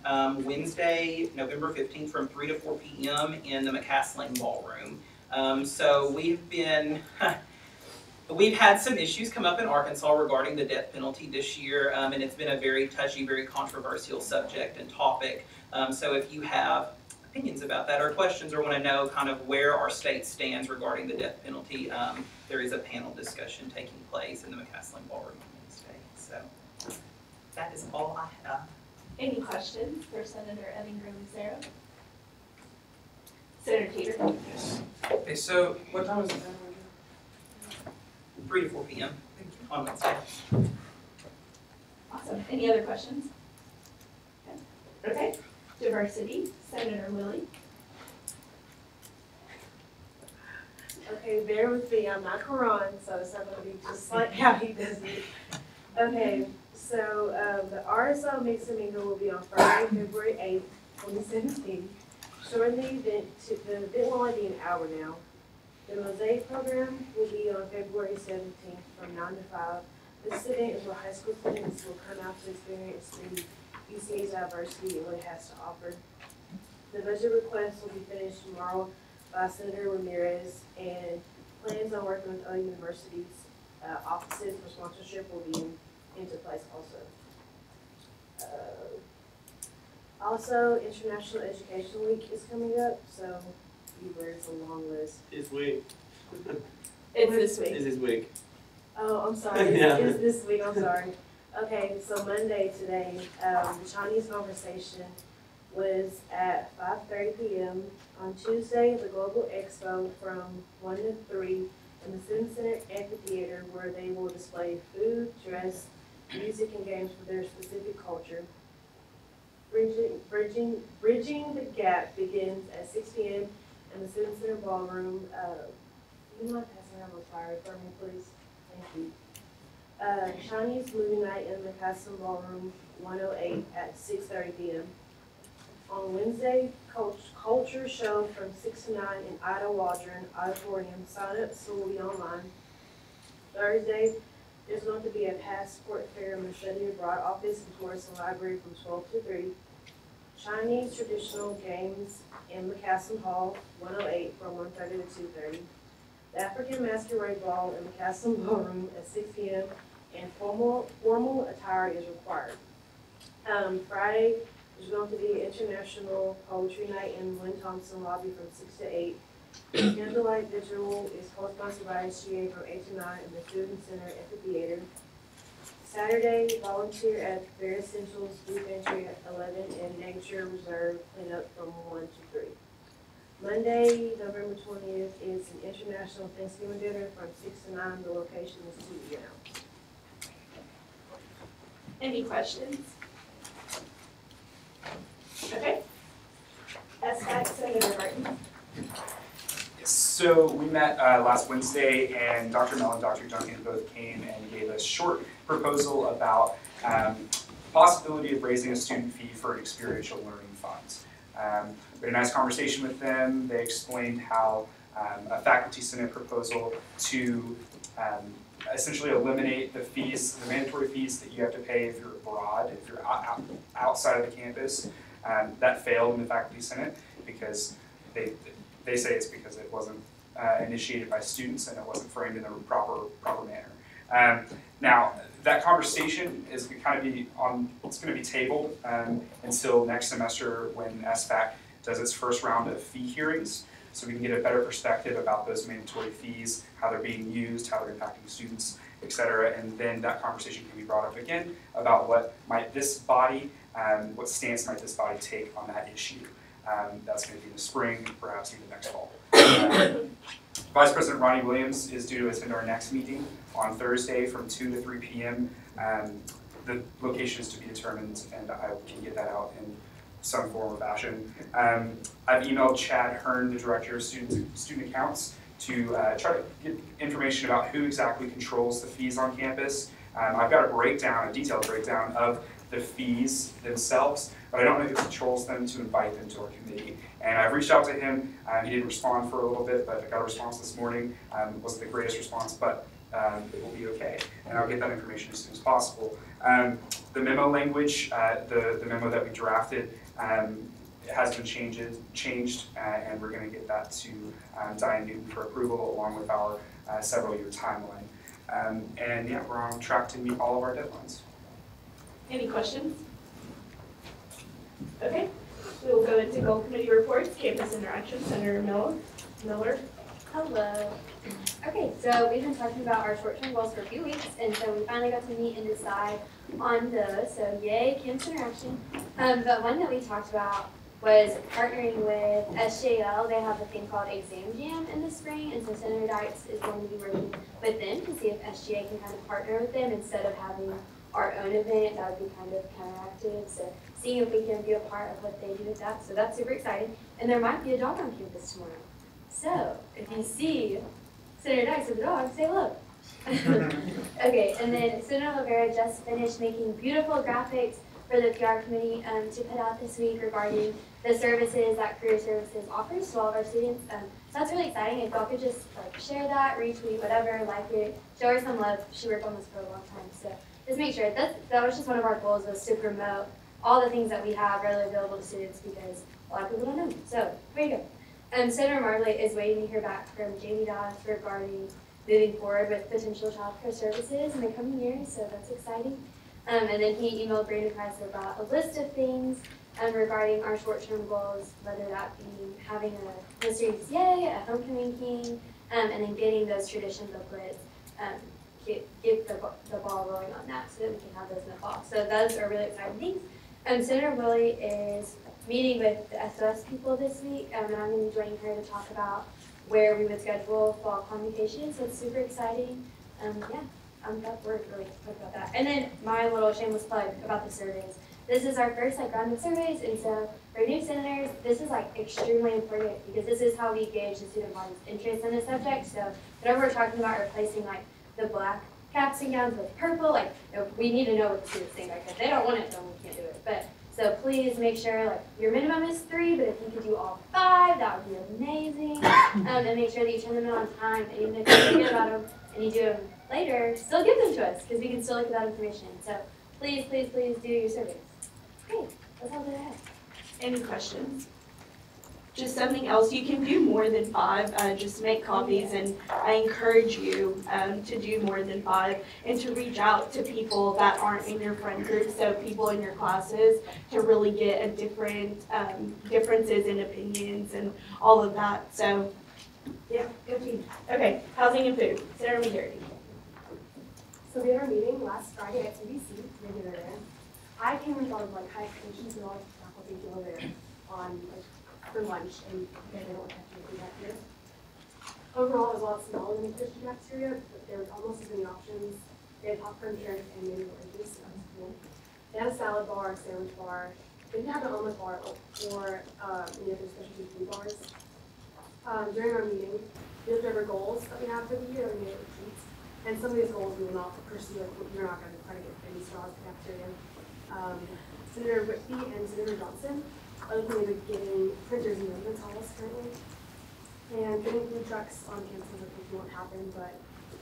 Wednesday, November 15th from 3 to 4 p.m. in the McCaslin Ballroom. So we've had some issues come up in Arkansas regarding the death penalty this year, and it's been a very touchy, very controversial subject and topic. So if you have opinions about that or questions or want to know kind of where our state stands regarding the death penalty, there is a panel discussion taking place in the McCaslin Ballroom on Wednesday. So that is all I have. Any questions for Senator Ettinger Lucero? Senator Teeter? Yes. Okay, so what time is it? 3 to 4 p.m. on Wednesday. Awesome. Any other questions? Okay. Diversity, Senator Willie. Okay, bear with me. I'm not Quran, so it's not going to be just like how he does it. Okay, so the RSL Mix and Mingle will be on Friday, February 8th, 2017. Shorten the event will only be an hour now. The Mosaic program will be on February 17th from 9 to 5. This event is where high school students will come out to experience the UCA's diversity and what it has to offer. The budget request will be finished tomorrow by Senator Ramirez, and plans on working with other universities' offices for sponsorship will be into place also. Also, International Education Week is coming up, so it's a long list. This week. It's this week. It's this week. Oh, I'm sorry. Yeah. It's this week, I'm sorry. Okay, so Monday today, the Chinese conversation was at 5:30 p.m. On Tuesday, the Global Expo from 1 to 3 in the Student Center Amphitheater, where they will display food, dress, music, and games for their specific culture. Bridging the Gap begins at 6 p.m. in the Student Center Ballroom. You mind passing around those flyers for me, please? Thank you. Chinese Movie Night in the Custom Ballroom 108 at 6:30 p.m. On Wednesday, Culture Show from 6 to 9 in Ida Waldron Auditorium. Sign-ups will be online. Thursday, there's going to be a passport fair in the Study Abroad office in Florissant Library from 12 to 3. Chinese traditional games in McCaslin Hall 108 from 1:30 to 2:30. The African Masquerade Ball in McCaslin Ballroom at 6 p.m. and formal attire is required. Friday, there's going to be International Poetry Night in Lynn Thompson Lobby from 6 to 8. Candlelight Vigil is co-sponsored by SGA from 8 to 9 in the Student Center Amphitheater. Saturday, volunteer at Fair Essentials Food Pantry at 11 and Nature Reserve cleanup from 1 to 3. Monday, November 20th is an International Thanksgiving dinner from 6 to 9. The location is to be announced. Any questions? Okay. SGA, Senator Martin. So we met last Wednesday, and Dr. Mel and Dr. Duncan both came and gave a short proposal about the possibility of raising a student fee for experiential learning funds. We had a nice conversation with them. They explained how a faculty senate proposal to essentially eliminate the fees, the mandatory fees that you have to pay if you're abroad, if you're outside of the campus. That failed in the faculty senate because they say it's because it wasn't initiated by students and it wasn't framed in a proper manner. Now that conversation is kind of it's going to be tabled until next semester when SFAC does its first round of fee hearings, so we can get a better perspective about those mandatory fees, how they're being used, how they're impacting students, et cetera, and then that conversation can be brought up again about what stance might this body take on that issue. That's going to be in the spring, perhaps even next fall. Vice President Ronnie Williams is due to attend our next meeting on Thursday from 2 to 3 p.m. The location is to be determined, and I can get that out in some form or fashion. I've emailed Chad Hearn, the Director of Student Accounts, to try to get information about who exactly controls the fees on campus. I've got a detailed breakdown of the fees themselves, but I don't know who controls them to invite them to our committee. And I've reached out to him. He didn't respond for a little bit, but I got a response this morning. It wasn't the greatest response, but it will be okay. And I'll get that information as soon as possible. The memo language, the memo that we drafted, has been changed, and we're going to get that to Diane Newton for approval along with our several-year timeline. And yeah, we're on track to meet all of our deadlines. Any questions? Okay, we will go into goal committee reports, campus interaction, Senator Miller. Hello. Okay, so we've been talking about our short-term goals for a few weeks, and so we finally got to meet and decide on those, so yay, campus interaction. But one that we talked about was partnering with SJL. They have a thing called Exam Jam in the spring, and so Senator Dykes is going to be working with them to see if SGA can kind of partner with them instead of having our own event. That would be kind of counteractive, so seeing if we can be a part of what they do with that. So that's super exciting. And there might be a dog on campus tomorrow. So if you see Senator Dykes with a dog, say hello. Okay, and then Senator Rivera just finished making beautiful graphics for the PR committee to put out this week regarding the services that Career Services offers to all of our students. So that's really exciting. If y'all could just like share that, retweet, whatever, like it, show her some love. She worked on this for a long time, so just make sure. That was just one of our goals, was to promote all the things that we have readily available to students, because a lot of people don't know them. So here you go. Senator Marley is waiting to hear back from Jamie Dawes regarding moving forward with potential child care services in the coming years, so that's exciting. And then he emailed Brandon Price about a list of things regarding our short-term goals, whether that be having a Mr. UCA, a homecoming king, and then getting those tradition booklets, get the ball rolling on that so that we can have those in the fall. So those are really exciting things. Senator Willie is meeting with the SOS people this week, and I'm going to be joining her to talk about where we would schedule fall convocation, so it's super exciting. Yeah, I'm glad we're really excited about that. And then my little shameless plug about the surveys. This is our first round of surveys, and so for new senators, this is extremely important, because this is how we gauge the student body's interest in the subject. So whenever we're talking about replacing the black caps and gowns with purple, we need to know what the students think. If they don't want it, then we can't do it. But so please make sure your minimum is 3, but if you could do all 5, that would be amazing. And make sure that you turn them in on time, and even if you forget about them and you do them later, still give them to us, because we can still look at that information. So please, please, please do your surveys. Great, that's all that I have. Any questions? Just something else, you can do more than 5, just make copies, and I encourage you to do more than 5 and to reach out to people that aren't in your friend group, so people in your classes, to really get a different differences in opinions and all of that. So yeah, good team. Okay, housing and food, Senator McGarity. So we had our meeting last Friday at CBC, regular there. I came with all of high expectations and all of the faculty people there on for lunch, and they don't have to do that here. Overall, it was a lot smaller than the Christian cafeteria, but there was almost as many options. They had popcorn drinks and many oranges, so that was cool. They had a salad bar, a sandwich bar. They didn't have an omelet bar or any other specialty food bars. During our meeting, we looked over goals that we have for the year, and we made retreats. And some of these goals we will not pursue, we're not going to try to get any straws to the cafeteria. Senator Whitby and Senator Johnson are looking into getting printers and residence halls currently. And getting food trucks on campus I think won't happen, but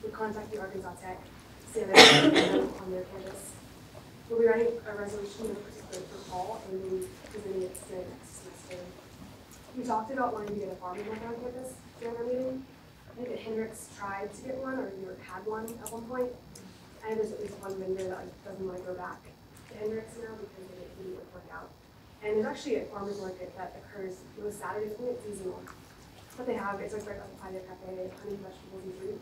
we're contacting Arkansas Tech to see if they can on their campus. We'll be writing a resolution to participate for fall, and then presenting it to next semester. We talked about wanting to get a farming market on campus during our meeting. I think that Hendricks tried to get one, or New York had one at one point. And there's at least one vendor that doesn't want to go back to Hendricks now because it didn't work out. And there's actually a farmer's market that occurs most Saturdays. I think it's seasonal. What they have is right outside the cafe, honey, vegetables, and fruit.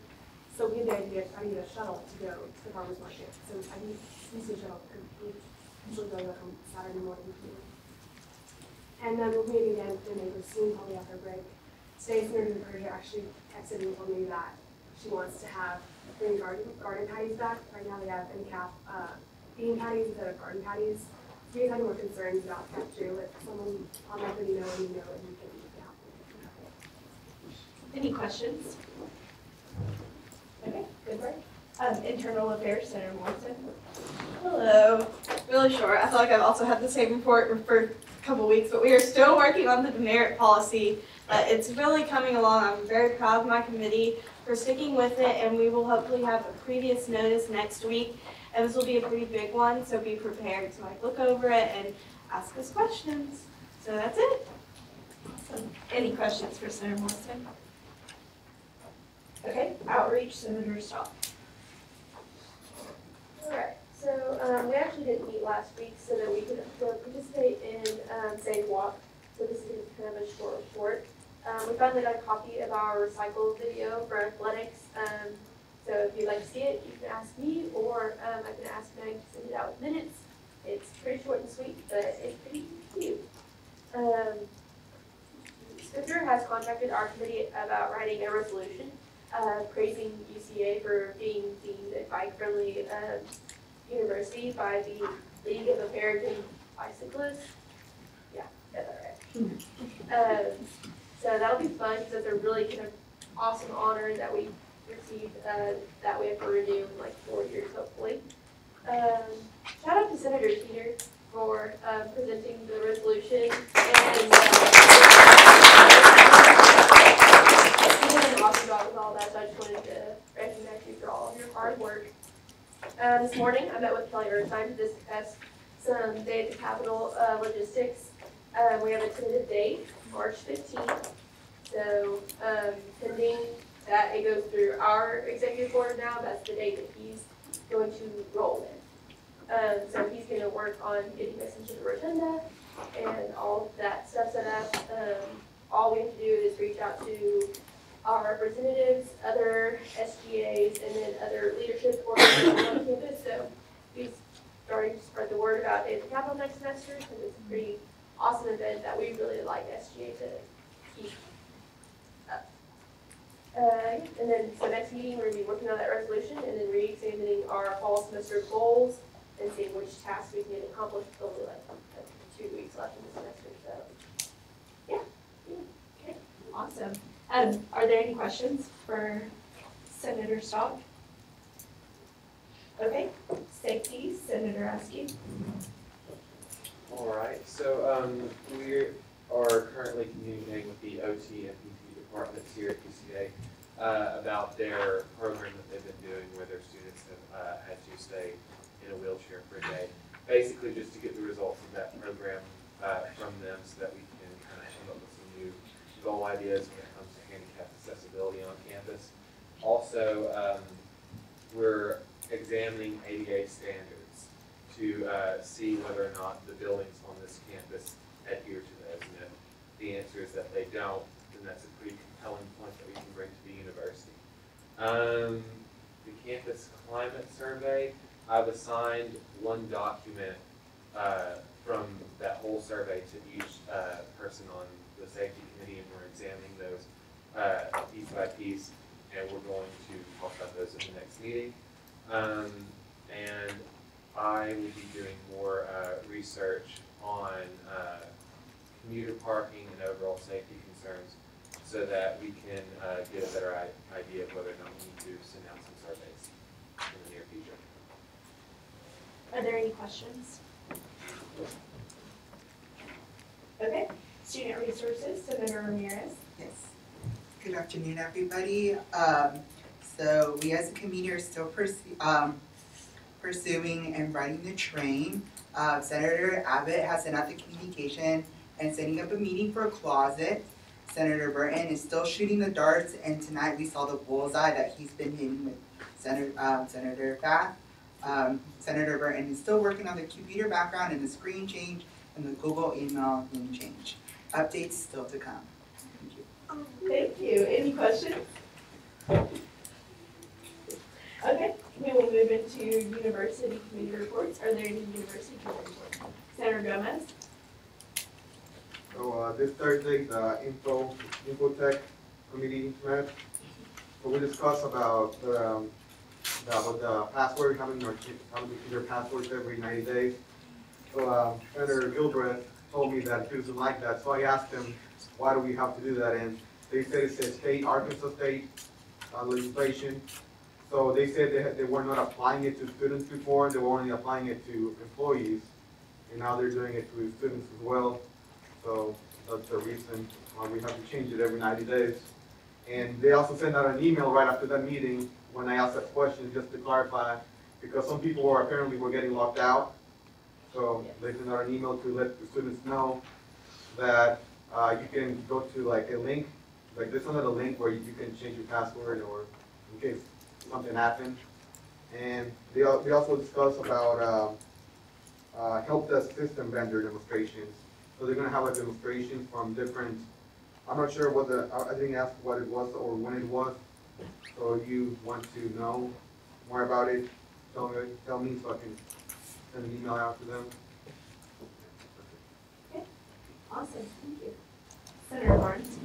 So we had the idea of trying to get a shuttle to go to the farmer's market. So I need a shuttle, and we usually go on Saturday morning. And then we'll meet again with the neighbors soon, probably after break. Today, Senator Persia actually texted me and told me that she wants to bring garden patties back. Right now they have in-cap bean patties instead of garden patties. So if you guys have more concerns about cafeteria, let someone on my committee know, and you know, and you can Any questions? Okay, good work. Internal Affairs, Senator Morrison. Hello. Really short. I feel like I've also had the same report for a couple weeks, but we are still working on the demerit policy. It's really coming along. I'm very proud of my committee for sticking with it, and we will hopefully have a previous notice next week. And this will be a pretty big one, so be prepared to look over it and ask us questions. So that's it. Awesome. Any questions for Senator Morrison? Okay, outreach, Senator Stahl. Alright, so we actually didn't meet last week so that we could participate in Safe Walk. So this is kind of a short report. We finally got a copy of our recycle video for athletics. So if you'd like to see it, you can ask me, or I can ask Meg to send it out with minutes. It's pretty short and sweet, but it's pretty cute. Spencer has contacted our committee about writing a resolution praising UCA for being deemed a bike-friendly university by the League of American Bicyclists. Yeah, got that right. So that'll be fun because it's a really kind of awesome honor that we received that we have to renew in like 4 years, hopefully. Shout out to Senator Teeter for presenting the resolution, and he did an awesome job with all that, so I just wanted to recognize you for all of your hard work. This morning, I met with Kelly Earthheim to discuss some day at the Capitol logistics. We have a tentative date, March 15th. So pending that it goes through our executive board now, that's the date that he's going to roll in. So he's going to work on getting us into the rotunda and all of that stuff set up. All we have to do is reach out to our representatives, other SGAs, and then other leadership organizations on campus. So he's starting to spread the word about Day at the Capitol next semester, because it's a pretty awesome event that we really like SGA to keep up. And then, so next meeting, we're going to be working on that resolution and then re-examining our fall semester goals and seeing which tasks we can get accomplished. Only like 2 weeks left in the semester, so yeah. Okay, awesome. Are there any questions for Senator Stock? Okay, safety, Senator Askey. All right, so we are currently communicating with the OT and PT departments here at UCA about their program that they've been doing where their students have had to stay in a wheelchair for a day. Basically just to get the results of that program from them so that we can kind of come up with some new goal ideas when it comes to handicap accessibility on campus. Also, we're examining ADA standards to see whether or not the buildings on this campus adhere to those. And if the answer is that they don't, then that's a pretty compelling point that we can bring to the university. The campus climate survey, I've assigned one document from that whole survey to each person on the safety committee, and we're examining those piece by piece, and we're going to talk about those in the next meeting. And I will be doing more research on commuter parking and overall safety concerns so that we can get a better idea of whether or not we need to send out some surveys in the near future. Are there any questions? Okay, student resources, Senator Ramirez. Yes. Good afternoon, everybody. So we as a community are still pursuing and riding the train. Senator Abbott has sent out the communication and setting up a meeting for a closet. Senator Burton is still shooting the darts, and tonight we saw the bullseye that he's been hitting with Senator Fath. Senator Burton is still working on the computer background and the screen change and the Google email name change. Updates still to come. Thank you. Thank you. Any questions? Okay, we will move into university committee reports. Are there any university committee reports? Senator Gomez? So this Thursday, the Infotech committee met. So we discussed about the password, having to keep their passwords every 90 days. So Senator Gilbreth told me that he doesn't like that. So I asked him, why do we have to do that? And they said it's a Arkansas state legislation. So they said they were not applying it to students before, they were only applying it to employees. And now they're doing it to students as well. So that's the reason why we have to change it every 90 days. And they also sent out an email right after that meeting when I asked that question, just to clarify, because some people were apparently getting locked out. So they sent out an email to let the students know that you can go to like a link, like there's another link where you can change your password or in case something happened. And they also discussed about help desk system vendor demonstrations. So they're going to have a demonstration from different, I'm not sure what I didn't ask what it was or when it was. So if you want to know more about it, tell me so I can send an email out to them. Okay, awesome, thank you. Senator Barnes.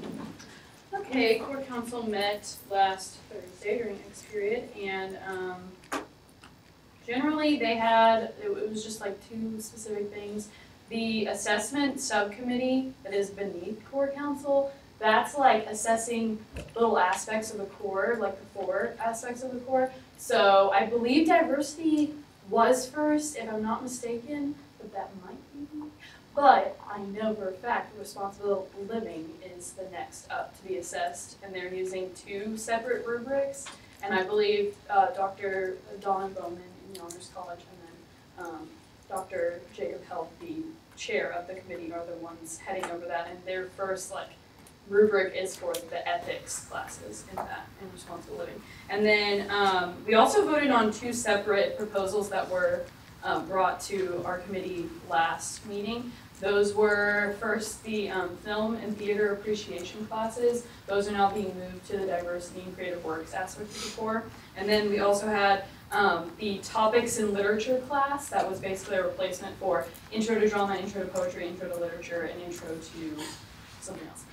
Okay, core council met last Thursday during X period, and generally they had, it was just like 2 specific things. The assessment subcommittee that is beneath core council that's like assessing little aspects of the core, like the 4 aspects of the core. So I believe diversity was first, if I'm not mistaken, but that might be. But I know for a fact responsible living is the next up to be assessed, and they're using 2 separate rubrics. And I believe Dr. Donna Bowman in the Honors College and then Dr. Jacob Held, the chair of the committee, are the ones heading over that. And their first rubric is for the ethics classes in that, in responsible living. And then we also voted on 2 separate proposals that were brought to our committee last meeting. Those were first the film and theater appreciation classes. Those are now being moved to the diversity and creative works aspect of the core. And then we also had the topics in literature class. That was basically a replacement for intro to drama, intro to poetry, intro to literature, and intro to something else.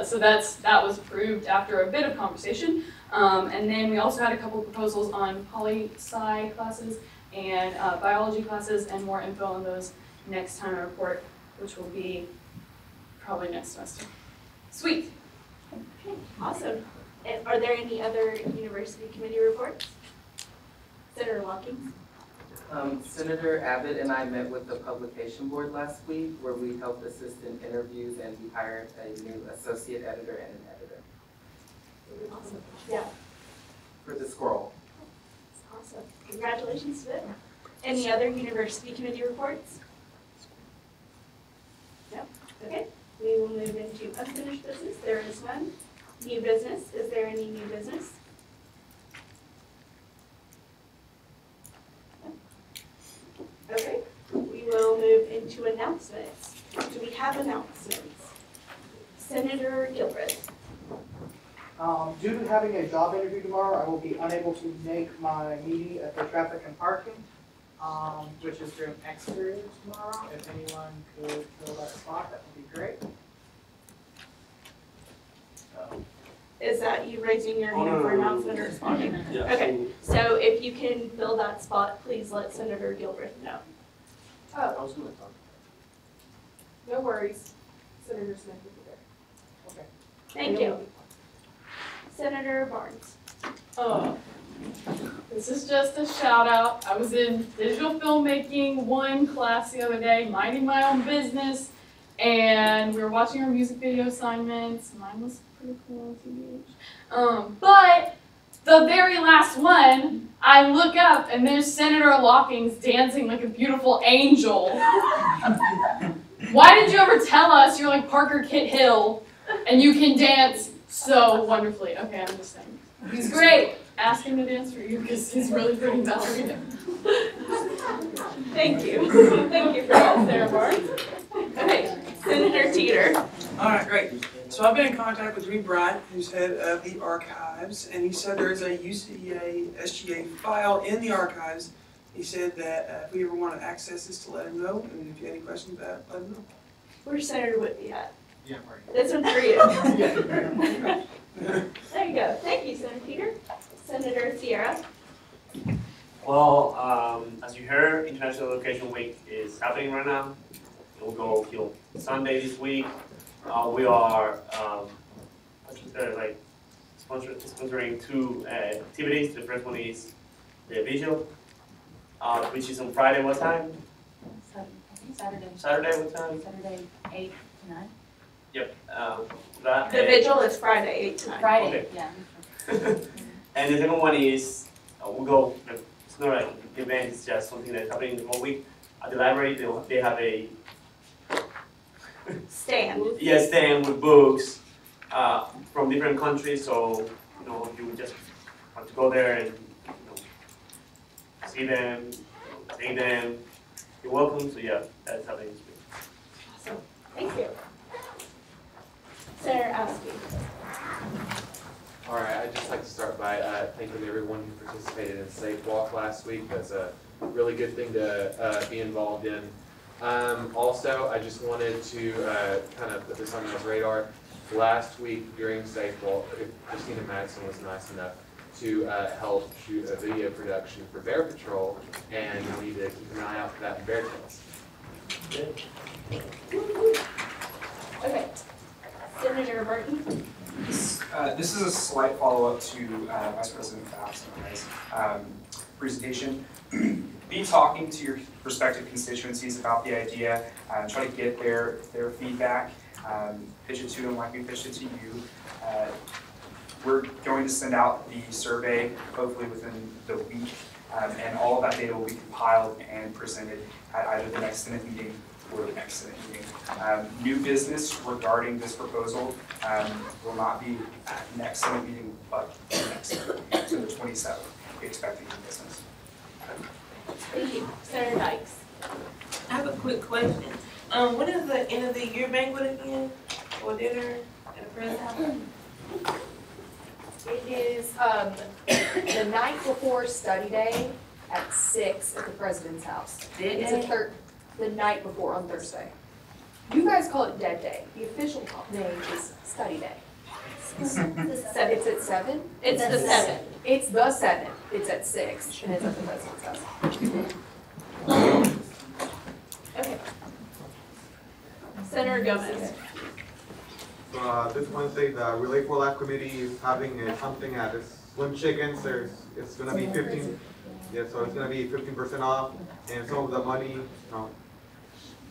So that was approved after a bit of conversation. And then we also had a couple proposals on poli-sci classes and biology classes, and more info on those next time I report, which will be probably next semester. Sweet. Okay, awesome. And are there any other university committee reports? Senator Watkins? Senator Abbott and I met with the publication board last week, where we helped assist in interviews, and we hired a new associate editor and an editor. Awesome. Yeah. For the scroll. Awesome. Congratulations to them. Any other university committee reports? No? Okay. We will move into unfinished business. There is none. New business. Is there any new business? No? Okay. We will move into announcements. Do we have announcements? Senator Gilbreth. Due to having a job interview tomorrow, I will be unable to make my meeting at the traffic and parking, which is during exterior tomorrow. If anyone could fill that spot, that would be great. Is that you raising your hand for announcement or responding? Yeah. Okay, so if you can fill that spot, please let Senator Gilbreth know. I was gonna talk. No worries. Senator Smith will be there. Okay. Thank you. Senator Barnes. Oh, this is just a shout out. I was in digital filmmaking 1 class the other day, minding my own business, and we were watching our music video assignments. Mine was pretty cool, TBH. But the very last one, I look up and there's Senator Lockings dancing like a beautiful angel. Why did you ever tell us you're like Parker Kit Hill and you can dance so wonderfully? Okay, I'm just saying. He's great. Ask him to dance for you because he's really pretty ballerina. Thank you. Thank you for that, Senator Barnes. Okay, Senator Teeter. All right, great. So I've been in contact with Reed Bryant, who's head of the archives, and he said there's a UCA SGA file in the archives. He said that if we ever want to access this, to let him know, and if you have any questions about it, let him know. Where's Senator Whitby at? Yeah, right. This one's for you. There you go. Thank you, Senator Teeter. Senator Sierra. Well, as you heard, International Education Week is happening right now. It will go till Sunday this week. We are sponsoring 2 activities. The first one is the vigil, which is on Friday. What time? Saturday. Saturday, what time? Saturday, 8 to 9. Yep. That, The vigil is Friday, 8 to 9. Friday, Okay. yeah. And the second one is, we'll go, it's not like an event, it's just something that's happening the whole week. At the library, they have a stand. Yeah, stand with books from different countries. So, you know, you would just have to go there and, see them, take them. You're welcome. So yeah, that's happening this week. Awesome. Thank you. Senator Askey. All right, I'd just like to start by thanking everyone who participated in Safe Walk last week. That's a really good thing to be involved in. Also, I just wanted to kind of put this on your radar. Last week during Safe Walk, Christina Madison was nice enough to help shoot a video production for Bear Patrol, and we need to keep an eye out for that in Bear Tales. Okay, Senator Burton? This is a slight follow-up to Vice President Faust and I's presentation. Be talking to your respective constituencies about the idea, try to get their feedback, pitch it to them like we pitched it to you. We're going to send out the survey hopefully within the week, and all of that data will be compiled and presented at either the next Senate meeting or the next Senate meeting. New business regarding this proposal will not be at next Senate meeting, but the next Senate meeting, so the 27th, we expect new business. Thank you. Senator Dykes? I have a quick question. When is the end of the year banquet again, or dinner at the president's house? It is the night before study day at 6 at the president's house. It's the night before on Thursday. You guys call it Dead Day. The official name is Study Day. It's at 7? It's the 7th. It's the 7th. It's at 6 and it's at the president's house. Okay. Senator Gomez? This Wednesday, the Relay for Life Committee is having something at Slim Chickens. It's going to be 15. Yeah, so it's going to be 15% off, and some of the money,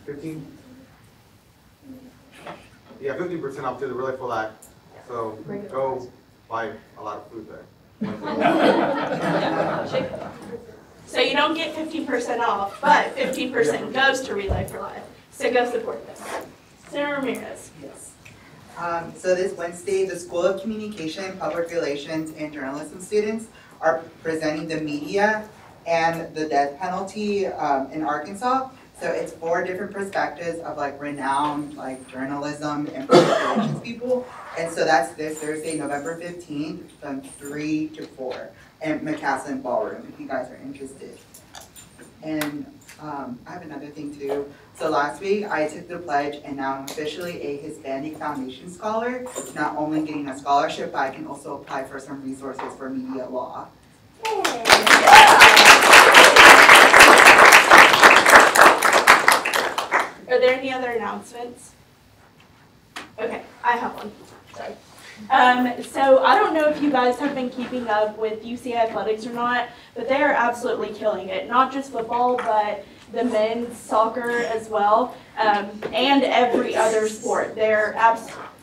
15. Yeah, 15% off to the Relay for Life. So go buy a lot of food there. So you don't get 15% off, but 15% goes to Relay for Life. So go support them. Senator Ramirez? Yes. So this Wednesday, the School of Communication, Public Relations, and Journalism students are presenting the media and the death penalty in Arkansas. So it's 4 different perspectives of like renowned like journalism and public relations people. And so that's this Thursday, November 15th from 3 to 4 in McCaslin Ballroom if you guys are interested. And I have another thing too. So last week I took the pledge and now I'm officially a Hispanic Foundation Scholar, not only getting a scholarship, but I can also apply for some resources for media law. Are there any other announcements? Okay, I have one. Sorry. So I don't know if you guys have been keeping up with UCA athletics or not, but they are absolutely killing it. Not just football, but the men's soccer as well, and every other sport. They're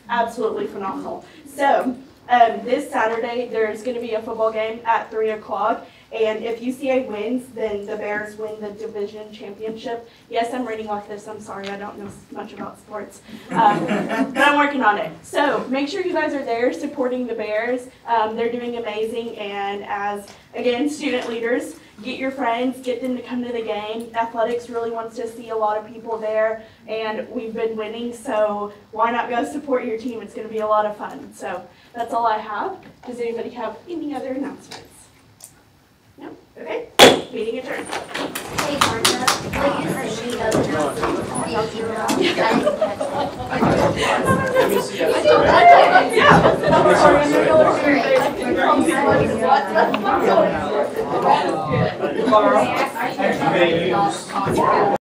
absolutely phenomenal. So this Saturday, there's going to be a football game at 3 o'clock. And if UCA wins, then the Bears win the division championship. Yes, I'm reading off this. I'm sorry, I don't know much about sports. But I'm working on it. So make sure you guys are there supporting the Bears. They're doing amazing. And as, again, student leaders, get your friends, get them to come to the game. Athletics really wants to see a lot of people there. And we've been winning, so why not go support your team? It's going to be a lot of fun. So that's all I have. Does anybody have any other announcements? No? Okay. Meeting adjourned. Hey, Martha, please send me those announcements via email. Yeah.